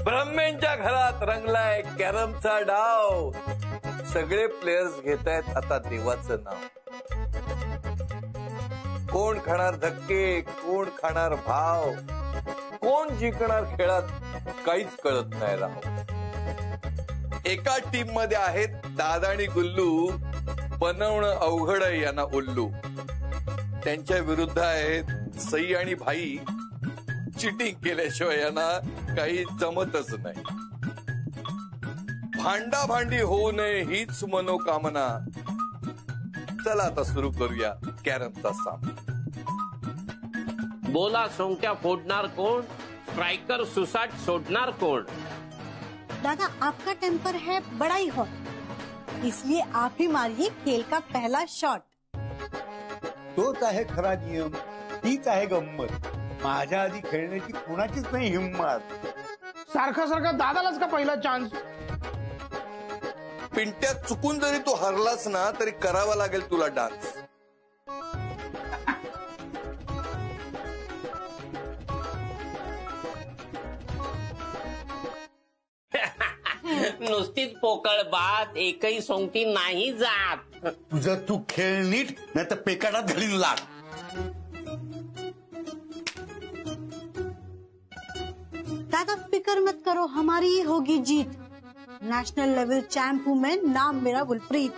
ब्रह्मेंच्या घरात रंगलाय कॅरमचा डाव. सगळे प्लेयर्स घेतायत आता देवाचं नाव. कोण खाणार धक्के, कोण खाणार भाव, कोण जिंकणार खेळात काहीच कळत नाही राव. एका टीम मध्ये आहेत दादा आणि गुल्लू, बनवणं अवघड आहे यांना उल्लू. त्यांच्या विरुद्ध आहेत सई आणि भाई, चिटिंग केल्याशिवाय यांना काही जमतच नाही. भांडाभांडी होऊ नये हीच मनोकामना. चला आता सुरू करूया कॅरमचा सामना. बोला सोंगट्या फोडणार कोण, स्ट्राइकर सुसाट सोडणार कोण. दादा आपका टेम्पर है बड़ा ही हॉट, इसलिए आप ही मारिए खेल का पहला शॉट. तोच आहे खरा नियम, तीच आहे गंमत. माझ्या आधी खेळण्याची कुणाचीच नाही हिंमत. सारखा सारखा दादालाच का पहिला चान्स. पिंट्यात चुकून जरी तू हरलास ना तरी करावा लागेल तुला डान्स. नुसतीच पोकळ बात, एकही सोंगटी नाही जात. तुझं तू खेळ नीट, नाही तर पेकाडात घालीन लाग. दादा फिक्र मत करो, हमारी ही होगी जीत. नेशनल लेवल चैंप हूं मैं, नाम मेरा गुलप्रीत.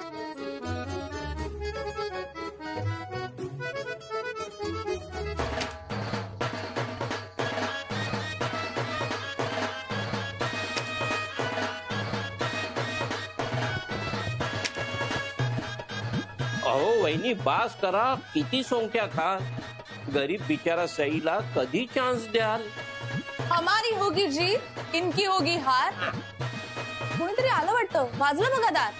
अहो वहिनी बास करा, किती सोंगट्या खा. गरीब बिचारा सईला कधी चान्स द्याल. हमारी होगी जीत, इनकी होगी हार. कोणीतरी आलं वाटतं, वाजलं बघा दार.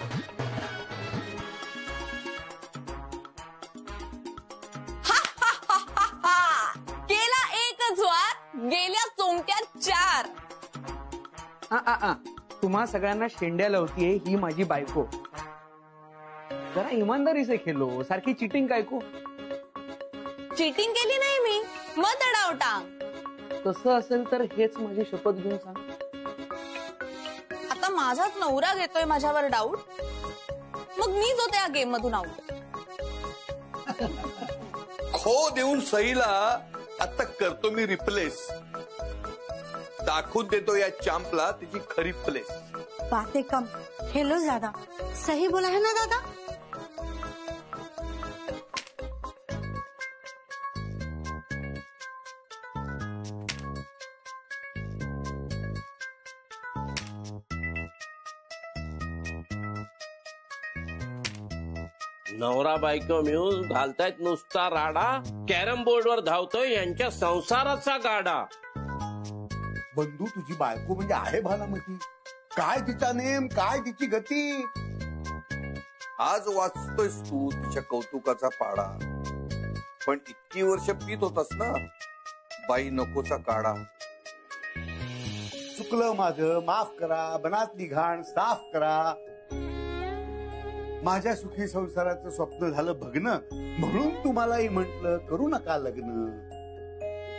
केला एकच वार, गेल्या सोंगट्या 4. तुम्हा सगळ्यांना शेंड्या लावतीये ही माझी बायको. जरा इमानदारी से खेलो, सारखी चिटिंग काय को. चीटिंग केली नाही मी, मत अडावटा. तसं असेल तर हेच माझी शपथ घेऊन सांग. आता माझाच नवरा घेतोय माझ्यावर डाऊट, मग मीच होते या गेम मधून आऊट. खो देऊन सईला आता करतो मी रिप्लेस. दाखवून देतो या चॅम्पला तिची खरी प्लेस. बातें कम, खेलो ज्यादा. सही बोला है ना दादा. नवरा बायको मिळून घालतायत नुसता राडा. कॅरम बोर्डवर धावतोय यांच्या संसाराचा गाडा. बंधू तुझी बायको म्हणजे आहे भालामती. काय तिचा नेम, काय तिची गती. आज वाचतोयस तू तिच्या कौतुकाचा पाडा, पण इतकी वर्ष पीत होतास ना बाई नकोचा काढा. चुकलं माझं, माफ करा. बनातली घाण साफ करा. माझ्या सुखी संसाराचं स्वप्न झालं भग्न, म्हणून तुम्हालाही म्हटलं करू नका लग्न.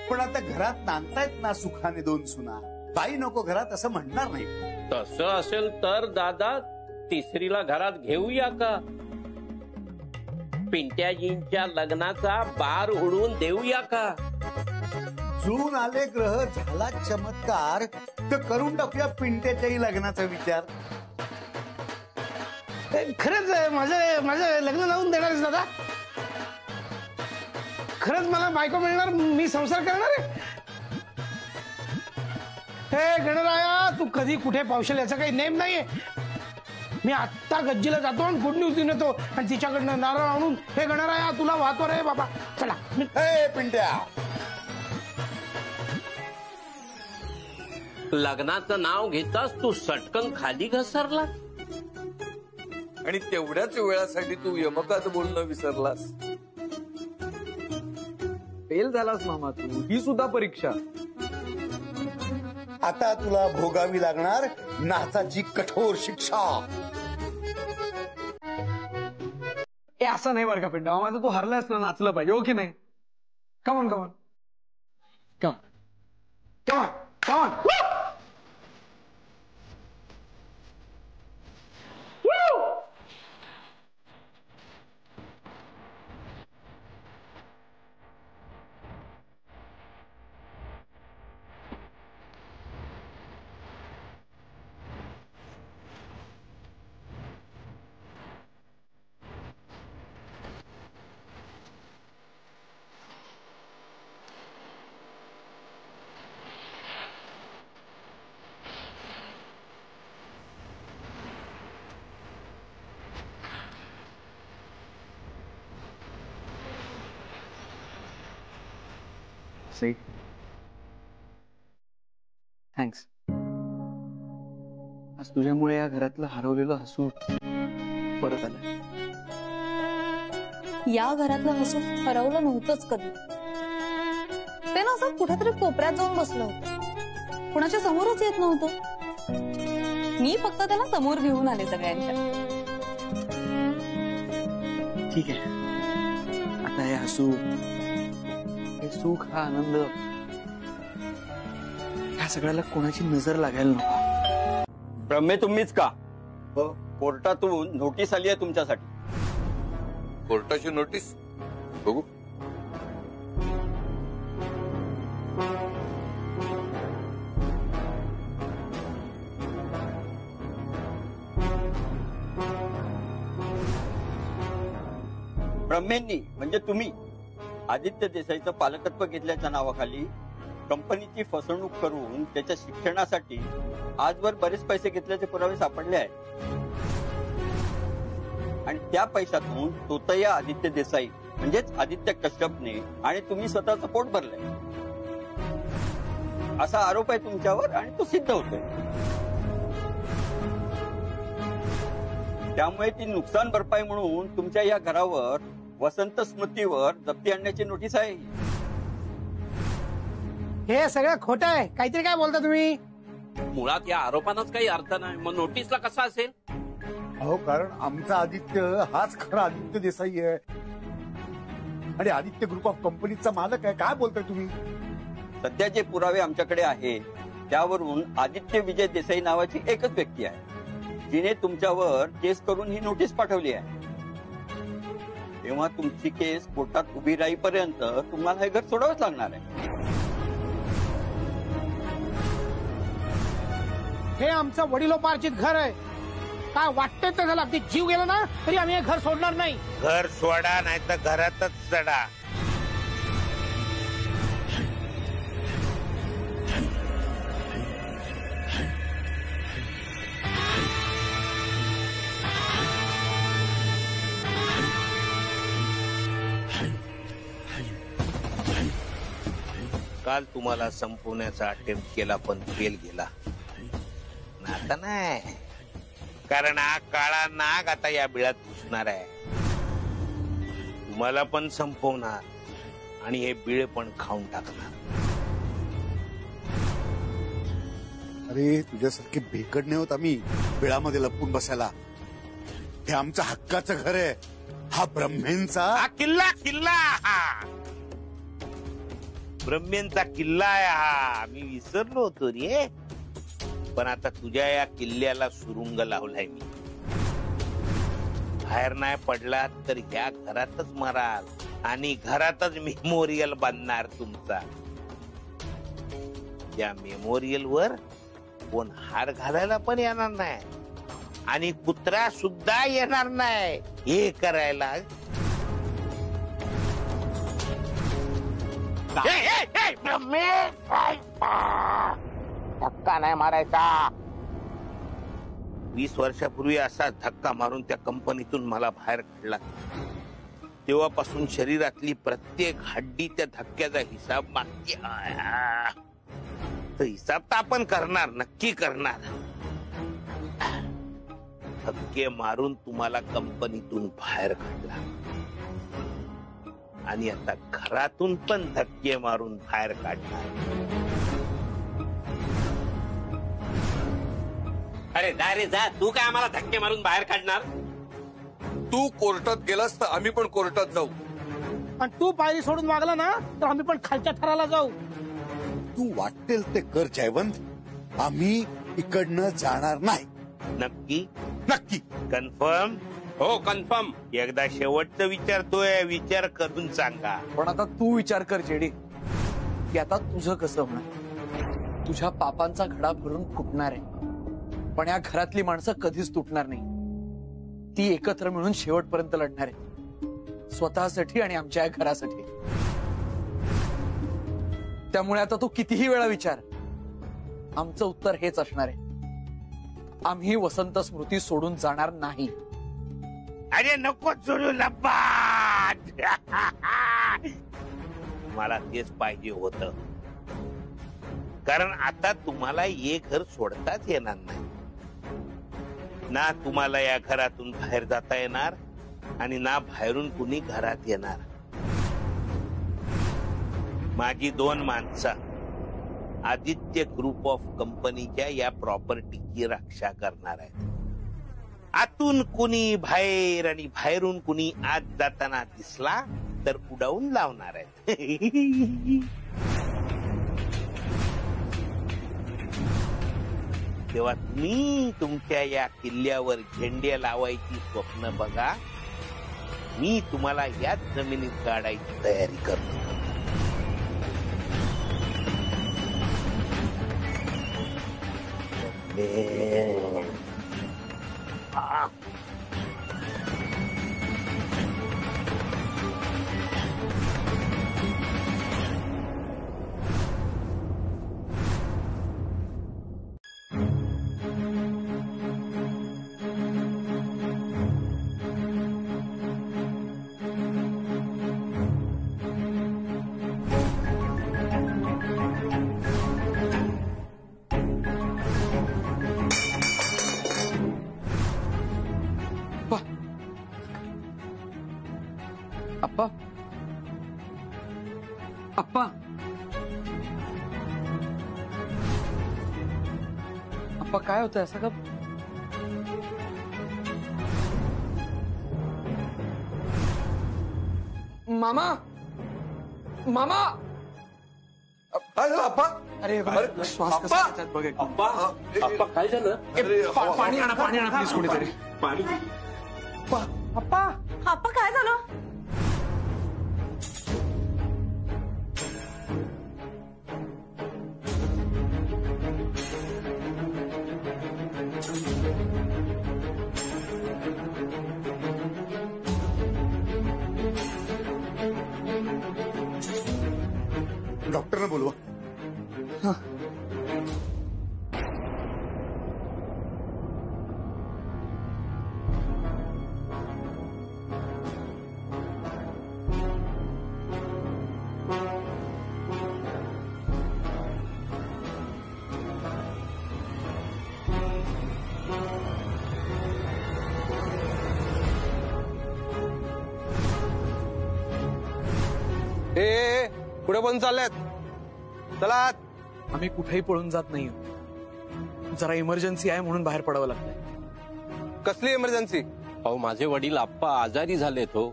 पण आता घरात नांदतायत ना सुखाने 2 सुना. बाई नको घरात असं म्हणणार नाही. तसं असेल तर दादा तिसरीला घरात घेऊया का. पिंट्याजींच्या लग्नाचा बार उडवून देऊया का. जुळून आले ग्रह, झाला चमत्कार, तर करून टाकूया पिंट्याच्याही लग्नाचा विचार. खरंच माझं लग्न लावून देणार दादा. खरंच मला बायको मिळणार, मी संसार करणार आहे. हे गणराया, तू कधी कुठे पावशेल याचा काही नेम नाहीये. मी आत्ता गज्जीला जातो आणि गुड न्यूज देऊन येतो आणि तिच्याकडनं नारळ आणून, हे गणराया तुला वाहतो रे बाबा. चला. हे पिंट्या, लग्नाचं नाव घेतास तू सटकन खाली घसरला. आणि तेवढ्याच वेळासाठी तू यमकात बोलणं विसरलास. फेल झालास मामा तू, ही सुद्धा परीक्षा. आता तुला भोगावी लागणार नाचाची कठोर शिक्षा. असं नाही बरं का पिंडा, माझं तू हरलास ना, नाचलं पाहिजे, हो की नाही? Come on come on come on come on come on. Thanks. आज तुझ्यामुळे या घरातलं हरवलेलं हसू परत आलं. या घरातलं हसू हरवलं नव्हतंच कधी. ते ना असं कुठेतरी कोपऱ्यात जाऊन बसलं होतं, कुणाच्या समोरच येत नव्हतं. मी फक्त त्याला समोर घेऊन आले सगळ्यांच्या. ठीक आहे, आता हे हसू, हे सुख, हा आनंद, ह्या सगळ्याला कोणाची नजर लागायला नको. ब्रह्मे तुम्हीच का? हो. कोर्टातून नोटीस आली आहे तुमच्यासाठी. कोर्टाची नोटीस बघू. ब्रह्मेंनी म्हणजे तुम्ही आदित्य देसाईचं पालकत्व घेतल्याच्या नावाखाली कंपनीची फसवणूक करून त्याच्या शिक्षणासाठी आजवर बरेच पैसे घेतल्याचे पुरावे सापडले आहेत. आणि त्या पैशातून तोतया आदित्य देसाई म्हणजेच आदित्य कश्यपने आणि तुम्ही स्वतःचं पोट भरलंय असा आरोप आहे तुमच्यावर, आणि तो सिद्ध होतोय. त्यामुळे ती नुकसान भरपाई म्हणून तुमच्या या घरावर वसंत स्मृतीवर जप्ती आणण्याची नोटीस आहे. हे सगळं खोटं आहे. काहीतरी काय बोलता तुम्ही? मुळात या आरोपांनाच काही अर्थ नाही, मग नोटीसला कसा असेल? अहो, कारण आमचा आदित्य हाच खरा आदित्य देसाई आहे आणि आदित्य ग्रुप ऑफ कंपनीचा मालक आहे. काय बोलताय तुम्ही? सध्या जे पुरावे आमच्याकडे आहेत त्यावरून आदित्य विजय देसाई नावाची एकच व्यक्ती आहे जिने तुमच्यावर केस करून ही नोटीस पाठवली आहे. तेव्हा तुमची केस कोर्टात उभी राहीपर्यंत तुम्हाला हे घर सोडावंच लागणार आहे. हे आमचं वडिलोपार्जित घर आहे. काय वाटतंय तर झालं, अगदी जीव गेला ना तरी आम्ही हे घर सोडणार नाही. घर सोडा नाही तर घरातच चढा. काल तुम्हाला संपवण्याचा अटेम्प्ट केला पण फेल गेला. आता नाही, कारण हा काळा नाग आता या बिळात घुसणार आहे. तुम्हाला पण संपवणार आणि हे बिळ पण खाऊन टाकणार. अरे, तुझ्यासारखे भेकड नाही होत आम्ही बिळामध्ये लपून बसायला. हे आमचं हक्काचं घर आहे. हा ब्रह्मेंचा हा किल्ला हा ब्रह्मेंचा किल्ला आहे. हा मी विसरलो होतो रे. पण आता तुझ्या या किल्ल्याला सुरुंग लावलाय मी. बाहेर नाही पडला तर ह्या घरातच मराल आणि घरातच मेमोरियल बांधणार तुमचा. या मेमोरियल वर कोण हार घालायला पण येणार नाही आणि कुत्रा सुद्धा येणार नाही हे करायला. धक्का नाही मारायचा. 20 वर्षापूर्वी असा धक्का मारून त्या कंपनीतून मला बाहेर काढला. तेव्हापासून शरीरातली प्रत्येक हड्डी त्या धक्क्याचा हिसाब मागते. तो हिसाब तर आपण करणार, नक्की करणार. धक्के मारून तुम्हाला कंपनीतून बाहेर काढला आणि आता घरातून पण धक्के मारून बाहेर काढणार. अरे जा रे जा, तू काय आम्हाला धक्के मारून बाहेर काढणार? तू कोर्टात गेलास तर आम्ही पण कोर्टात जाऊ. आणि तू पायरी सोडून मागला ना तर आम्ही पण खालच्या थराला जाऊ. तू वाटेल ते कर जयवंत, आम्ही इकडनं जाणार नाही. नक्की नक्की कन्फर्म? हो कन्फर्म. एकदा शेवटचं विचारतोय, विचार करून सांगा. पण आता तू विचार कर जेडी की आता तुझं कसं होणार. तुझ्या पापांचा घडा भरून फुटणार आहे, पण या घरातली माणसं कधीच तुटणार नाही. ती एकत्र मिळून शेवटपर्यंत लढणार आहे, स्वतःसाठी आणि आमच्या या घरासाठी. त्यामुळे आता तू कितीही वेळा विचार, आमचं उत्तर हेच असणार आहे. आम्ही वसंत स्मृती सोडून जाणार नाही. अरे नको सोडू लब्बा. मला तेच पाहिजे होतं, कारण आता तुम्हाला हे घर सोडताच येणार नाही ना. तुम्हाला या घरातून बाहेर जाता येणार आणि ना बाहेरून कुणी घरात येणार. माझी 2 माणसं आदित्य ग्रुप ऑफ कंपनीच्या या प्रॉपर्टीची रक्षा करणार आहेत. आतून कुणी बाहेर आणि बाहेरून कुणी आत जाताना दिसला तर उडवून लावणार आहेत. तेव्हा तुम्ही तुमच्या या किल्ल्यावर झेंडे लावायची स्वप्न बघा. मी तुम्हाला याच जमिनीत काढायची तयारी करतो. अप्पा, अप्पा, अप्पा काय होतंय असं का? मामा, मामा. अरे अप्पा, अरे अरे, श्वास अप्पा. कसा घेतात बघ एकदा. अप्पा काय झालं? पाणी आणा प्लीज कोणीतरी. पाणी. अप्पा अप्पा काय झालं? डॉक्टरना बोलवा. पुढे पण चाललेत. चला. आम्ही कुठेही पळून जात नाही. जरा इमर्जन्सी आहे म्हणून बाहेर पडावं लागतंय. कसली इमर्जन्सी? अहो माझे वडील आप्पा आजारी झालेत हो.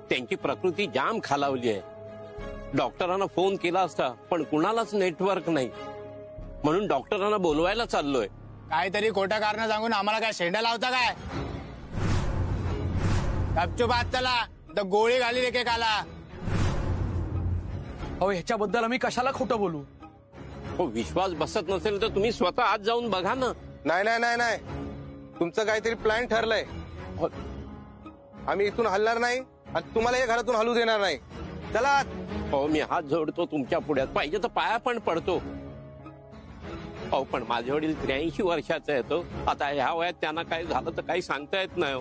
त्यांची प्रकृती जाम खालावली आहे. डॉक्टरांना फोन केला असता पण कुणालाच नेटवर्क नाही, म्हणून डॉक्टरांना बोलवायला चाललोय. काहीतरी खोटं कारण सांगून आम्हाला काय शेंडा लावता काय? गपचूप आत चला, तर गोळी घाली एकेकाला. अहो ह्याच्याबद्दल आम्ही कशाला खोटं बोलू? हो विश्वास बसत नसेल तर तुम्ही स्वतः आत जाऊन बघा ना. नाही नाही नाही नाही, तुमचं काहीतरी प्लॅन ठरलंय. आम्ही इथून हलणार नाही आणि तुम्हाला या घरातून हलू देणार नाही. चला. हो मी हात जोडतो तुमच्या पुढ्यात, पाहिजे तर पाया पण पडतो. अहो पण माझे वडील 83 वर्षाचे आहेत. आता ह्या वयात त्यांना काय झालं तर काही सांगता येत नाही.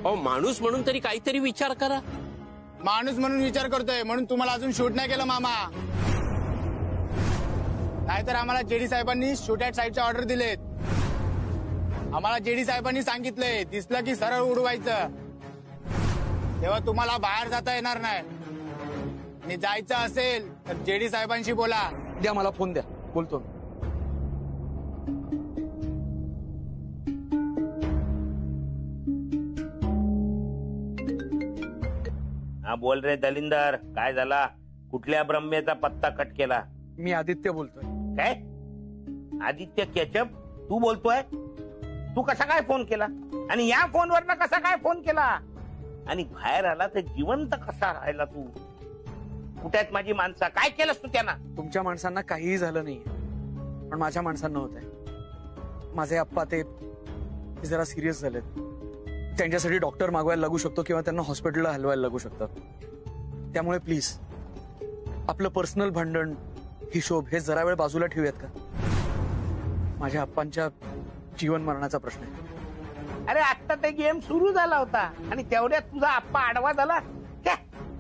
अहो माणूस म्हणून तरी काहीतरी विचार करा. माणूस म्हणून विचार करतोय म्हणून तुम्हाला अजून शूट नाही केलं मामा. नाहीतर आम्हाला जेडी साहेबांनी शूट ॲट साईडचे ऑर्डर दिलेत. आम्हाला जेडी साहेबांनी सांगितलंय दिसलं की सरळ उडवायचं. तेव्हा तुम्हाला बाहेर जाता येणार नाही. आणि जायचं असेल तर जेडी साहेबांशी बोला. द्या मला फोन द्या, बोलतो. हा बोल रे दलिंदर, काय झाला? कुठल्या ब्रह्मेचा पत्ता कट केला? मी आदित्य बोलतोय. काय आदित्य केचप? तू बोलतोय? तू कसा काय फोन केला आणि या फोनवरनं कसा काय फोन केला आणि बाहेर आला तर जिवंत कसा राहिला तू? कुठे आहेत माझी माणसं? काय केलंस तू त्यांना? तुमच्या माणसांना काहीही झालं नाही, पण माझ्या माणसांना होत आहे. माझे आप्पा ते जरा सिरियस झालेत. त्यांच्यासाठी डॉक्टर मागवायला लागू शकतो किंवा त्यांना हॉस्पिटलला हलवायला लागू शकतात. त्यामुळे प्लीज आपलं पर्सनल भांडण, हिशोब हे जरा वेळ बाजूला ठेवूयात का? माझ्या आप्पांच्या जीवन मरणाचा प्रश्न आहे. अरे आता ते गेम सुरू झाला होता आणि तेवढ्यात तुझा आप्पा आडवा झाला.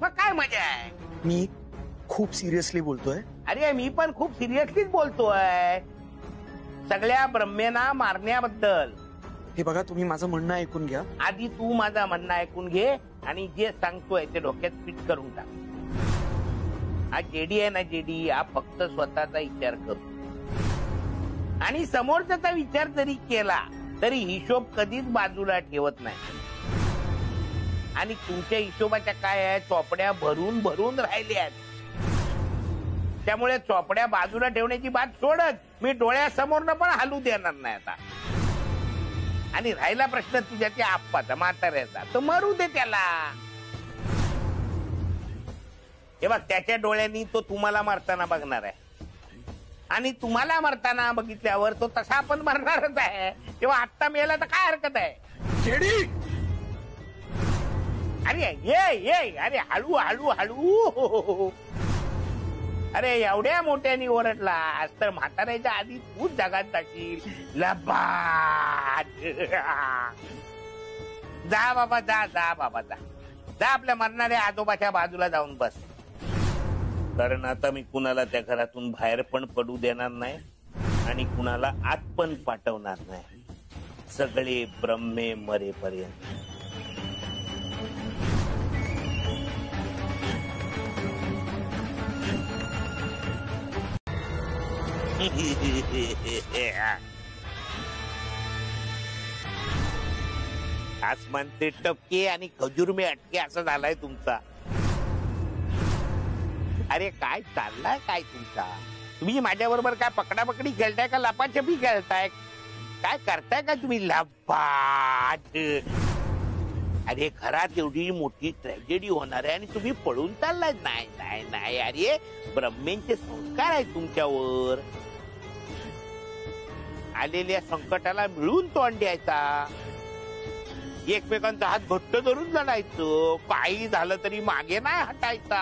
मग काय मजा आहे? मी खूप सिरियसली बोलतोय. अरे मी पण खूप सिरियसलीच बोलतोय सगळ्या ब्रह्मेना मारण्याबद्दल. हे बघा, तुम्ही माझं म्हणणं ऐकून घ्या. आधी तू माझं म्हणणं ऐकून घे आणि जे सांगतोय ते डोक्यात फिट करून टाक. हा जेडी आहे ना, जेडी हा फक्त स्वतःचा विचार करतो आणि समोरचा विचार जरी केला तरी हिशोब कधीच बाजूला ठेवत नाही. आणि तुमच्या हिशोबाच्या काय आहे, चोपड्या भरून भरून राहिल्या आहेत. त्यामुळे चोपड्या बाजूला ठेवण्याची बात सोडत, मी डोळ्यासमोरनं पण हलू देणार नाही आता. आणि राहिला प्रश्न तुझ्या त्या आप्पाचा, म्हाताऱ्याचा, तर मरू दे त्याला. हे बघ, त्याच्या डोळ्यांनी तो तुम्हाला मारताना बघणार आहे आणि तुम्हाला मरताना बघितल्यावर तो तसा पण मरणारच आहे. तेव्हा आत्ता मेला तर काय हरकत आहे? अरे ये अरे हळू हळू हळू. अरे एवढ्या मोठ्याने ओरडलास तर म्हाताऱ्याच्या आधी तूच जगात जाशील. लबाड. जा बाबा जा, जा बाबा जा, जा आपल्या मरणाऱ्या आजोबाच्या बाजूला जाऊन बस. कारण आता मी कुणाला त्या घरातून बाहेर पण पडू देणार नाही आणि कुणाला आत पण पाठवणार नाही. सगळे ब्रह्मे मरेपर्यंत. आसमानचे टपके आणि खजूर में अटके असं झालाय तुमचा. अरे काय चाललाय काय तुमचा? तुम्ही माझ्या बरोबर काय पकडापकडी खेळताय का लपाछपी खेळताय? काय करताय का तुम्ही? लपाट. अरे घरात एवढी मोठी ट्रॅजेडी होणार आहे आणि तुम्ही पळून चाललाय? नाही नाही नाही, अरे ब्रह्मेंचे संस्कार आहेत तुमच्यावर. आलेल्या संकटाला मिळून तोंड द्यायचा, एकमेकांचा हात घट्ट धरून लढायचं, काही झालं तरी मागे नाही हटायचा.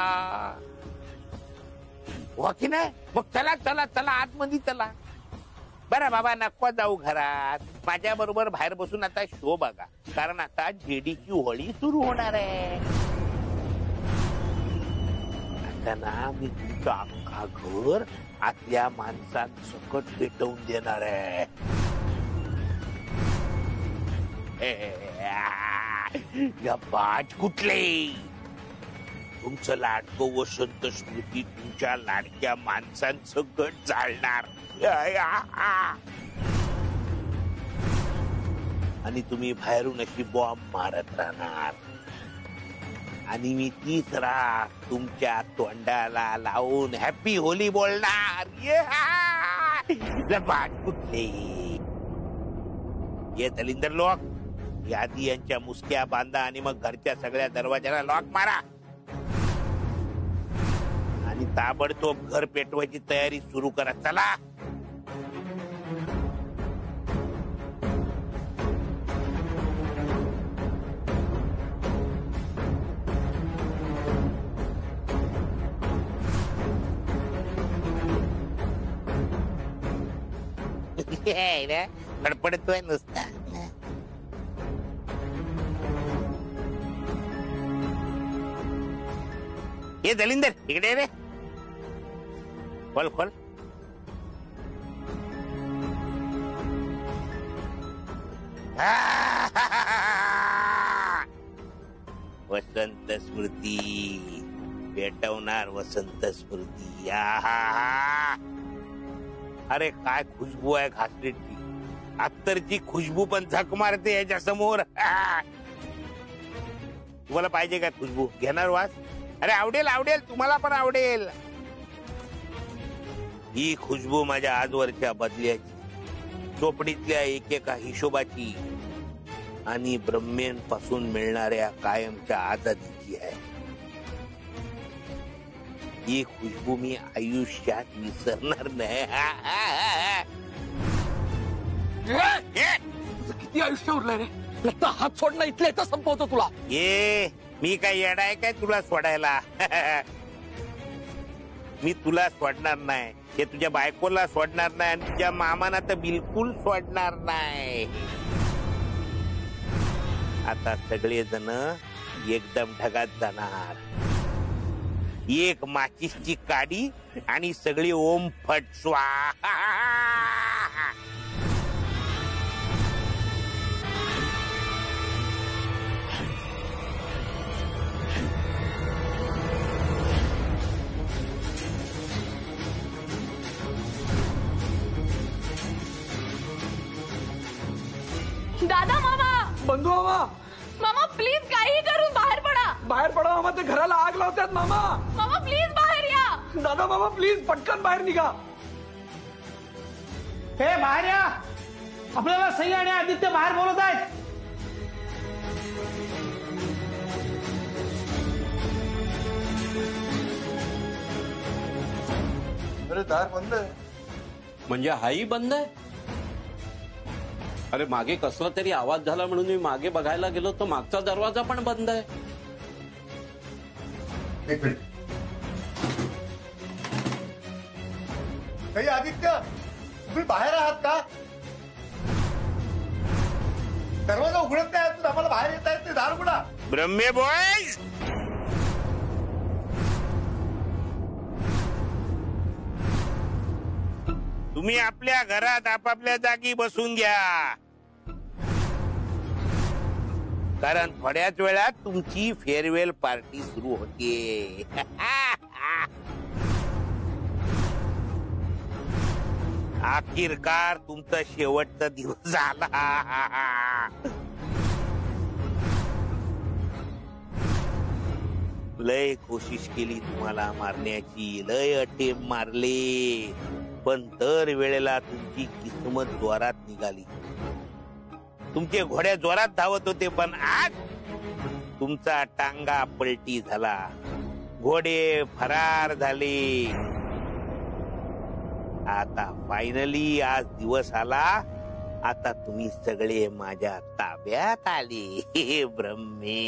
हो की नाही? मग चला चला चला आतमध्ये चला. बरं बाबा नको जाऊ घरात, माझ्या बरोबर बाहेर बसून आता शो बघा, कारण आता जेडीची होळी सुरू होणार आहे. आता ना मी तुमचं अख्खा घर आतल्या माणसांसकट पेटवून देणार आहे. बाज कुठले? तुमचं लाडकं वसंत स्मृती तुमच्या लाडक्या माणसांसकट जाळणार आणि तुम्ही बाहेरून अशी बॉम्ब मारत राहणार आणि मी तीच राख तुमच्या तोंडाला लावून हॅपी होली बोलणार. कुठले ये दलिंदर लोक, यादी यांच्या मुसक्या बांधा आणि मग घरच्या सगळ्या दरवाजाला लॉक मारा आणि ताबडतोब घर पेटवायची तयारी सुरू करा. चला. फडफडतोय नुसता. ये दलिंदर इकडे रे, खोल खोल. वसंत स्मृती पेटवणार, वसंत स्मृती. अरे काय खुशबू आहे घासलेटची, अत्तरची खुशबू पण झक मारते याच्या समोर. तुम्हाला पाहिजे का खुशबू? घेणार वास? अरे आवडेल आवडेल, तुम्हाला पण आवडेल. ही खुशबू माझ्या आजवरच्या बदल्याची, चोपडीतल्या एकेका हिशोबाची आणि ब्रह्मेंपासून मिळणाऱ्या कायमच्या आजादीची आहे. ही खुशबू मी आयुष्यात विसरणार नाही. किती आयुष्य उरलंय रे? लग्न हात सोडणं इथल्या इथं संपवतो तुला. ये मी काय येडा आहे काय तुला सोडायला? मी तुला सोडणार नाही, हे तुझ्या बायकोला सोडणार नाही आणि तुझ्या मामाना तर बिलकुल सोडणार नाही. आता सगळेजण एकदम ढगात जाणार. एक माचीसची काडी आणि सगळी ओम फट स्वाहा. दादा, मामा, बंधू मामा, मामा प्लीज काही करून बाहेर पडा. बाहेर पडा मामा, ते घराला आग लावतात मामा. मामा प्लीज बाहेर या. दादा मामा प्लीज पटकन बाहेर निघा. हे बाहेर या, आपल्याला सई आणि आदित्य बाहेर बोलत आहेत. अरे दार बंद आहे. म्हणजे हाही बंद आहे? अरे मागे कसला तरी आवाज झाला म्हणून मी मागे बघायला गेलो तर मागचा दरवाजा पण बंद आहे. एक मिनिट. काही आदित्य, तुम्ही बाहेर आहात का? दरवाजा उघडत नाही, तुम्ही आम्हाला बाहेर येत आहेत ते दार उघडा. ब्रह्मे बॉयज, तुम्ही आपल्या घरात आपापल्या जागी बसून घ्या, कारण थोड्याच वेळात तुमची फेअरवेल पार्टी सुरू होते. अखेरकार तुमचा शेवटचा दिवस झाला. लय कोशिश केली तुम्हाला मारण्याची, लय अटेम मारले, पण दर वेळेला तुमची किस्मत जोरात निघाली. तुमचे घोड्या जोरात धावत होते, पण आज तुमचा टांगा पलटी झाला, घोडे फरार झाले. आता फायनली आज दिवस आला, आता तुम्ही सगळे माझ्या ताब्यात आले. ब्रह्मे,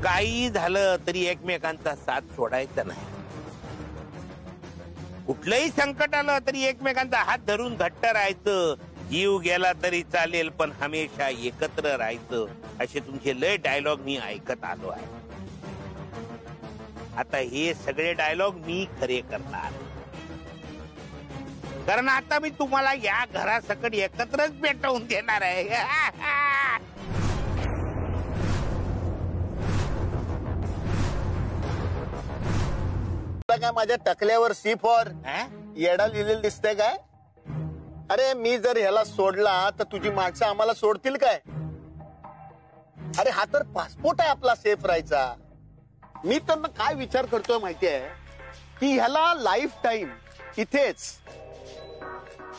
काही झालं तरी एकमेकांचा साथ सोडायचा नाही. कुठलंही संकट आलं तरी एकमेकांचा हात धरून घट्ट राहायचं. जीव गेला तरी चालेल, पण हमेशा एकत्र राहायचं. असे तुमचे लय डायलॉग मी ऐकत आलो आहे. आता हे सगळे डायलॉग मी खरे करणार, कारण आता मी तुम्हाला या घरासकट एकत्रच पेटवून देणार आहे. काय माझ्या टकल्यावर सी फॉर येडा लिहिलेलं दिसतंय काय? अरे मी जर ह्याला सोडला तर तुझी माणसं आम्हाला सोडतील काय? अरे हा तर पासपोर्ट आहे आपला सेफ राहायचा. मी तर काय विचार करतोय माहितीये की ह्याला लाईफ टाईम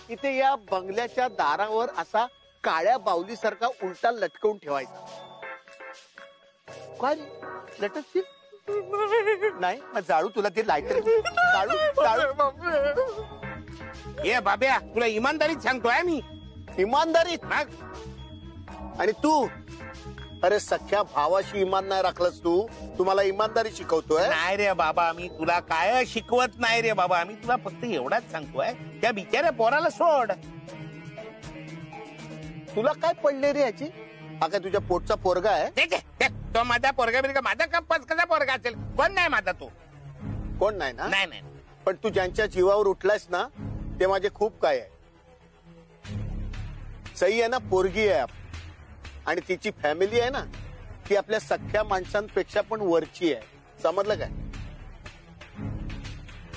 इथे या बंगल्याच्या दारावर असा काळ्या बाहुलीसारखा उलटा लटकवून ठेवायचा. काय लटकशील? नाही मग जाळू तुला ते लायटर. ए बाब्या, तुला इमानदारीत सांगतोय मी. इमानदारीत? आणि तू अरे सख्या भावाशी इमान नाही राखलंस तू. तुम्हाला इमानदारी शिकवतोय? नाही रे बाबा, मी तुला काय शिकवत नाही रे बाबा. मी तुला फक्त एवढाच सांगतोय, त्या बिचाऱ्या पोराला सोड. तुला काय पडले रे याची? हा काय तुझ्या पोटचा पोरगा आहे? तो माझा पोरगा बिरगा, माझा कंपास कसा पोरगा असेल? कोण नाही माझा तो. कोण नाही ना? नाही नाही. पण तू ज्यांच्या जीवावर उठलायस ना ते माझे खूप काय आहे. सई आहे ना, पोरगी आहे, आणि तिची फॅमिली आहे ना ती आपल्या सख्या माणसांपेक्षा पण वरची आहे. समजलं काय?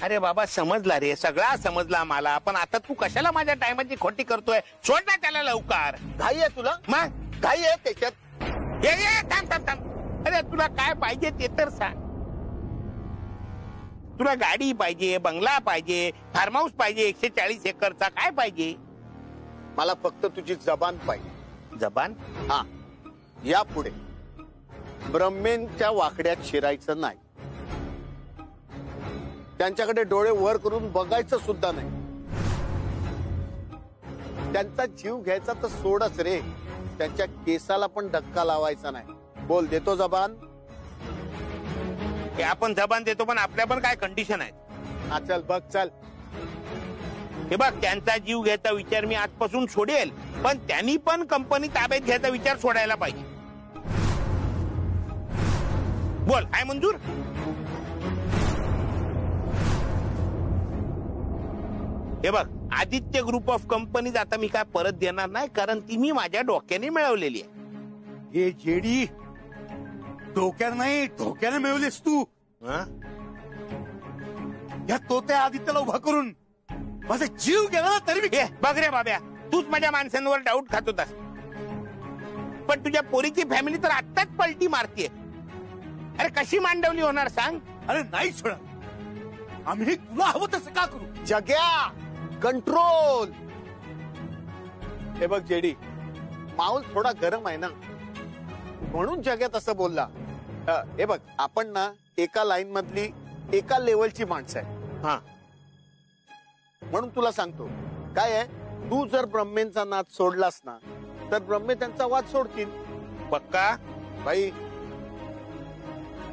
अरे बाबा समजला रे, सगळा समजला मला, पण आता तू कशाला माझ्या टायमाची खोटी करतोय? सोड ना त्याला लवकर. घाई आहे तुला? मग घाई आहे त्याच्यात? थांब. अरे तुला काय पाहिजे ते तर सांग. तुला गाडी पाहिजे, बंगला पाहिजे, फार्म हाऊस पाहिजे 140 एकरचा, काय पाहिजे? मला फक्त तुझी जबान पाहिजे. जबान? हा, यापुढे ब्रह्मेंच्या वाकड्यात शिरायचं नाही, त्यांच्याकडे डोळे वर करून बघायचं सुद्धा नाही. त्यांचा जीव घ्यायचा तर सोडच रे, त्यांच्या केसाला पण धक्का लावायचा नाही. बोल, देतो जबान? हे आपण जबान देतो, पण आपल्या पण काय कंडिशन आहेत. हा चल बघ, चल. हे बघ, त्यांचा जीव घ्यायचा विचार मी आजपासून सोडेल, पण त्यांनी पण कंपनी ताब्यात घ्यायचा विचार सोडायला पाहिजे. बोल, काय मंजूर? हे बघ, आदित्य ग्रुप ऑफ कंपनीज आता मी काय परत देणार नाही, कारण ती मी माझ्या डोक्याने मिळवलेली आहे. हे जेडी डोक्यानं नाही, डोक्याने मिळवलीस तू. या तोत्या आदित्यला उभा करून माझा जीव गेला तरी मी. बघ रे बाब्या, तूच माझ्या माणसांवर डाऊट खात होतास, पण तुझ्या पोरीची फॅमिली तर आत्ताच पलटी मारतीये. अरे कशी मांडवली होणार सांग? अरे नाही सोडा, आम्ही तुला हवं तसं का करू? जग्या, कंट्रोल. हे बघ जेडी, माहोल थोडा गरम आहे ना, म्हणून जग्यात असं बोलला. हे बघ, आपण ना एका लाईन मधली एका लेवलची माणसं आहे. हा, म्हणून तुला सांगतो काय आहे, तू जर ब्रह्मेंचा नाद सोडलास ना, तर ब्रह्मे त्यांचा वाद सोडतील. पक्का? बाई,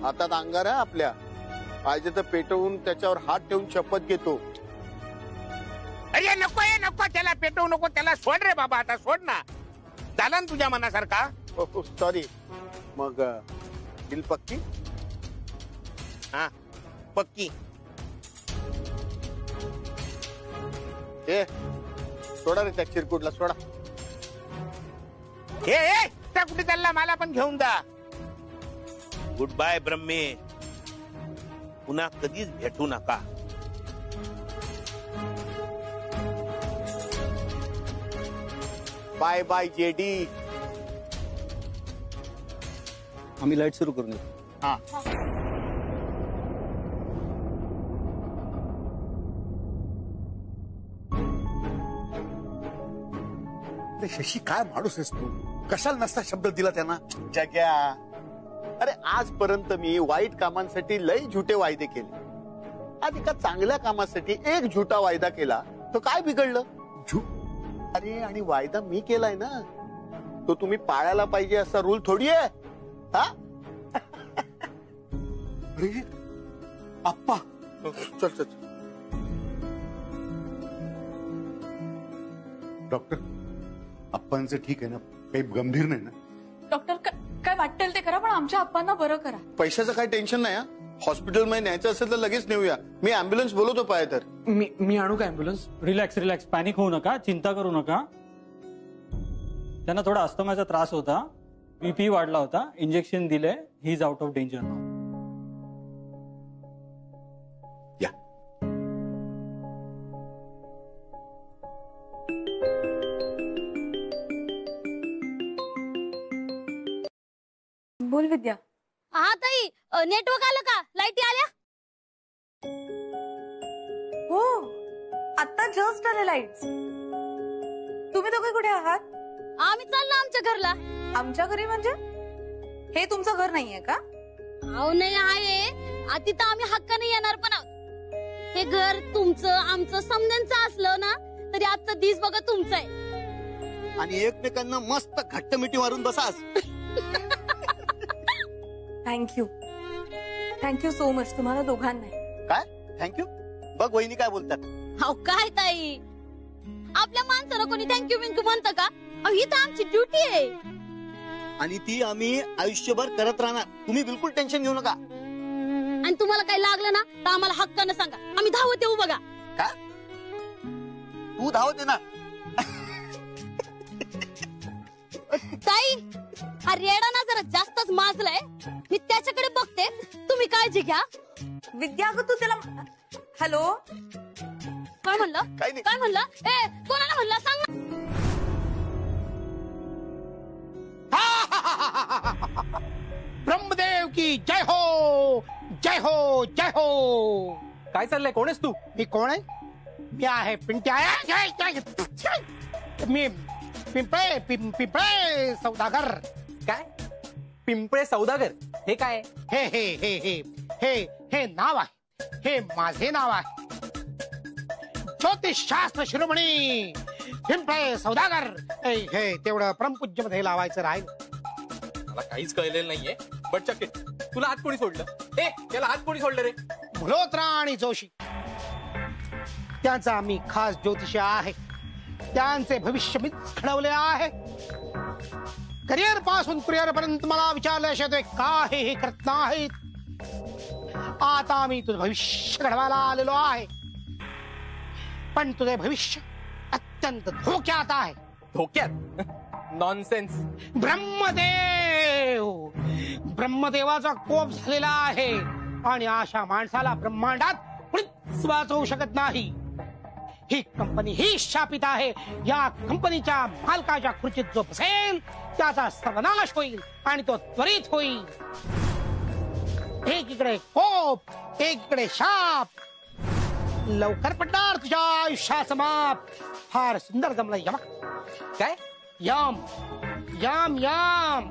हातात अंगार आहे आपल्या, पाहिजे तर पेटवून त्याच्यावर हात ठेवून शपथ घेतो. अरे नको त्याला पेटवू नको, त्याला सोड रे बाबा, आता सोड ना. झाला ना तुझ्या मनासारखा? सॉरी. मग दिल पक्की? हा, पक्की. सोडा रे त्या चिरकुटला, सोडा. हे त्या कुठे चालला? मला पण घेऊन जा. गुड बाय ब्रह्मे, पुन्हा कधीच भेटू नका. Bye bye JD. आम्ही लाईट सुरू करून घेऊ. हा. अरे शशी, काय माणूस आहेस तू? कशाला नसता शब्द दिला त्यांना? जग्या, अरे आजपर्यंत मी वाईट कामांसाठी लई झुटे वायदे केले, आज एका चांगल्या कामासाठी एक झुटा वायदा केला तर काय बिघडलं? अरे, आणि वायदा मी केलाय ना, तो तुम्ही पाळायला पाहिजे असा रूल थोडी आहे. हा, अरे आप्पा, चल चल. डॉक्टर, आप्पांचं ठीक आहे ना? काही गंभीर नाही ना? डॉक्टर, काय वाटेल ते करा, पण आमच्या आप्पांना बरं करा. पैशाचं काही टेन्शन नाही. हॉस्पिटलमध्ये न्यायचं असेल तर लगेच नेऊया. मी अँब्युलन्स बोलवतो पाय तर. मी आणू का अँब्युलन्स? रिलॅक्स, पॅनिक होऊ नका, चिंता करू नका. त्यांना थोडा अस्थमाचा त्रास होता, बीपी वाढला होता, इंजेक्शन दिले, he is out of danger now. या. बोल विद्या. हा ताई, नेटवर्क आलं का? लाईटी आल्या? हो, आता जस्ट आले लाईट्स. तुम्ही दोघे कुठे आहात? आम्ही चाललो आमच्या घरला. आमच्या घरी म्हणजे? हे तुमचं घर नाहीये का? अहो नाही आहे, तिथं आम्ही हक्काने येणार पण आहोत. हे घर तुमचं आमचं समजांचं असलं ना तरी आजचा दिस बघा तुमचा आहे. आणि एकमेकांना मस्त घट्ट मिठी मारून बसास. थँक्यू सो मच तुम्हाला दोघांना. काय थँक्यू? बघ वहिनी काय बोलतात. अहो काय ताई, आपल्या माणसाला कोणी थँक्यू बिंक्यू म्हणतं का? अहो ही तर आमची ड्युटी आहे, आणि ती आम्ही आयुष्यभर करत राहणार. तुम्ही बिलकुल टेन्शन घेऊ नका. आणि तुम्हाला काही लागलं ना तर आम्हाला हक्कानं सांगा, आम्ही धावत येऊ बघा. काय तू धावत ना? ताई, हा रेडा ना जरा जास्तच माजलाय, मी त्याच्याकडे बघते, तुम्ही काळजी घ्या. विद्या, तू त्याला हॅलो, काय म्हणलं? काही नाही. काय म्हणलं? ए कोणाला म्हणलं सांग ना. ब्रह्मदेव की जय हो, जय हो, जय हो. काय चाललंय? कोण आहेस तू? मी कोण आहे? मी आहे पिंट्या. मी पिंपळे सौदागर. काय? पिंपळे सौदागर? हे काय? हे हे हे हे हे हे नाव आहे. हे माझे नाव आहे. ज्योतिषशास्त्र शिरोमणी पिंपळे सौदागर. हे तेवढं परमपूज्य मध्ये लावायचं राहील. मला काहीच कळलेलं नाहीये. बट चक्के, तुला आज कोणी सोडलं? ए, त्याला आज कोणी सोडलं रे? मल्होत्रा आणि जोशी, त्यांचा मी खास ज्योतिष आहे. त्यांचे भविष्य मी घडवले आहे. करिअर पासून कुरिअर पर्यंत मला विचारल्याशिवाय ते काहीही करत नाहीत. आता मी तुझं भविष्य घडवायला आलेलो आहे, पण तुझे भविष्य अत्यंत धोक्यात आहे. धोक्यात? नॉनसेन्स. ब्रह्मदेवाचा कोप झालेला आहे आणि अशा माणसाला ब्रह्मांडात कुणीच वाचवू शकत नाही. ही कंपनी ही शापित आहे. या कंपनीच्या मालकाच्या खुर्चीत जो बसेल त्याचा सर्वनाश होईल आणि तो त्वरित होईल. एकीकडे कोप, एकीकडे शाप. लवकर पडणार तुझ्या आयुष्याचं माप. फार सुंदर जमलं यम. काय? यम यम यम.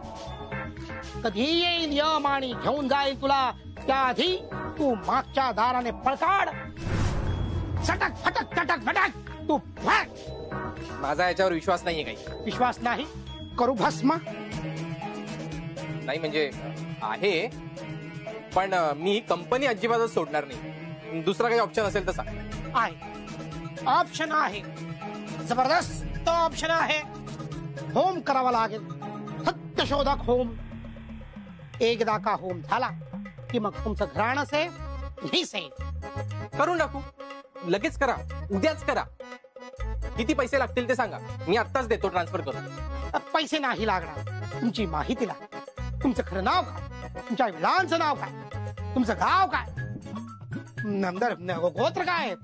कधी येईल यम आणि घेऊन जाईल तुला. त्याआधी तू मागच्या दाराने पळकाड. सटक फटक टटक फटक तू फट. माझा याच्यावर विश्वास नाहीये काही. विश्वास नाही? करू भस्म. नाही म्हणजे आहे, पण मी ही कंपनी अजिबातच सोडणार नाही. दुसरा काही ऑप्शन असेल तर सांग. आहे ऑप्शन आहे, जबरदस्त ऑप्शन आहे. होम करावा लागेल. सत्यशोधक होम. एकदा का होम झाला की मग तुमचं घराणं सेफ. करून टाकू. लगेच करा, उद्याच करा. किती पैसे लागतील ते सांगा, मी आत्ताच देतो ट्रान्सफर करून. पैसे नाही लागणार. तुमची माहिती लागते. तुमचं खरं नाव काय? तुमच्या वडिलांचं नाव काय? तुमचं गाव काय? गोत्र काय?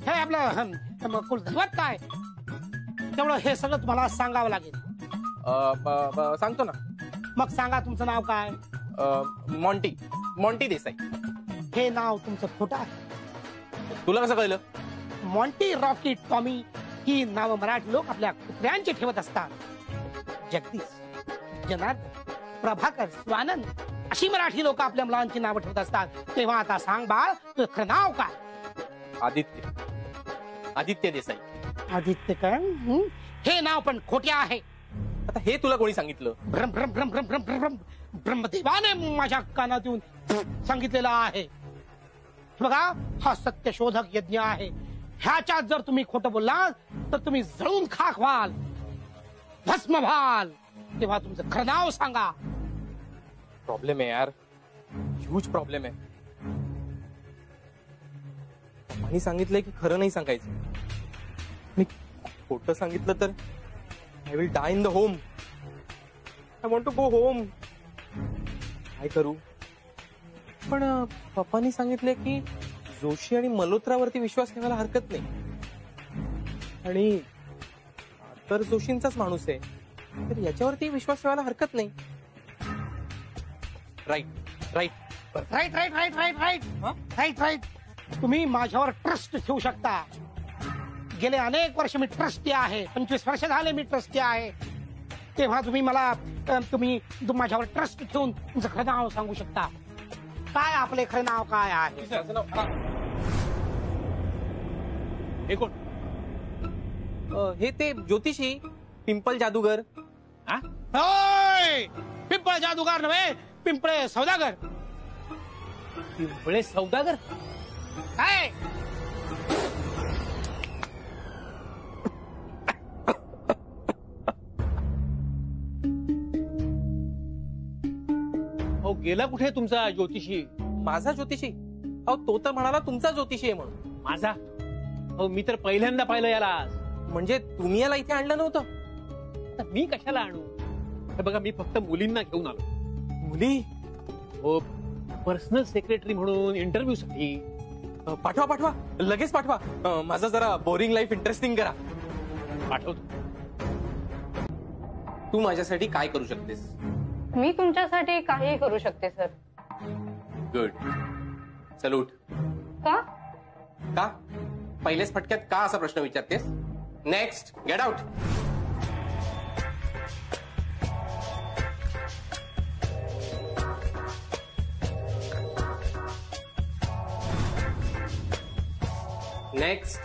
हे आपलं कुलदैवत काय? तेवढं हे सगळं तुम्हाला सांगावं लागेल. सांगतो ना. मग सांगा तुमचं नाव काय? मॉन्टी देसाई. हे नाव तुमचं खोटं आहे. तुला कसं कळलं? मॉन्टी, रॉकी, टॉमी ही नावं मराठी लोक आपल्या कुत्र्यांची ठेवत असतात. जगदीश, जनार्दन, प्रभाकर, स्वानंद अशी मराठी लोक आपल्या मुलांची नावं ठेवत असतात. तेव्हा आता सांग बाळ, तुझं खरं नाव काय? आदित्य देसाई. आदित्य काय? हे नाव पण खोटे आहे. आता हे तुला कोणी सांगितलं? ब्रह्मदेवाने माझ्या कानात येऊन सांगितलेलं आहे. बघा, हा सत्यशोधक यज्ञ आहे. ह्याच्यात जर तुम्ही खोटं बोललात तर तुम्ही जळून खाक व्हाल, भस्म व्हाल. तेव्हा तुमचं खरं नाव सांगा. प्रॉब्लेम आहे यार, ह्यूज प्रॉब्लेम आहे. आणि सांगितलंय की खरं नाही सांगायचं. मी खोटं सांगितलं तर I will die in the home. I want to go home. काय करू? पण पप्पांनी सांगितले की जोशी आणि मल्होत्रावरती विश्वास ठेवायला हरकत नाही. आणि तर जोशींचाच माणूस आहे, तर याच्यावरती विश्वास ठेवायला हरकत नाही. राईट. तुम्ही माझ्यावर ट्रस्ट ठेवू शकता. गेले अनेक वर्ष मी ट्रस्टी आहे. 25 वर्ष झाले मी ट्रस्टी आहे. तेव्हा तुम्ही माझ्यावर ट्रस्ट ठेवून तुमचं खरं नाव सांगू शकता. काय आपले खरं नाव काय आहे? हे कोण? हे ते ज्योतिषी पिंपल जादूगर. पिंपळ जादूगार नव्हे, पिंपळे सौदागर. पिंपळे सौदागर काय? गेला कुठे तुमचा ज्योतिषी? माझा ज्योतिषी? अहो तो तर म्हणाला तुमचा ज्योतिषी आहे म्हणून. माझा? हो मी तर पहिल्यांदा पाहिलं याला. म्हणजे तुम्ही याला इथे आणलं नव्हतं? मी कशाला आणू? हे बघा, मी फक्त मुलींना घेऊन आलो. मुली? हो, पर्सनल सेक्रेटरी म्हणून इंटरव्ह्यू साठी. पाठवा पाठवा, लगेच पाठवा. माझा जरा बोरिंग लाईफ इंटरेस्टिंग करा. पाठवतो. तू माझ्यासाठी काय करू शकतेस? मी तुमच्यासाठी काहीही करू शकते सर. गुड. चल उठ. का? का? पहिलेच फटक्यात का असा प्रश्न विचारतेस? Next, get out. नेक्स्ट.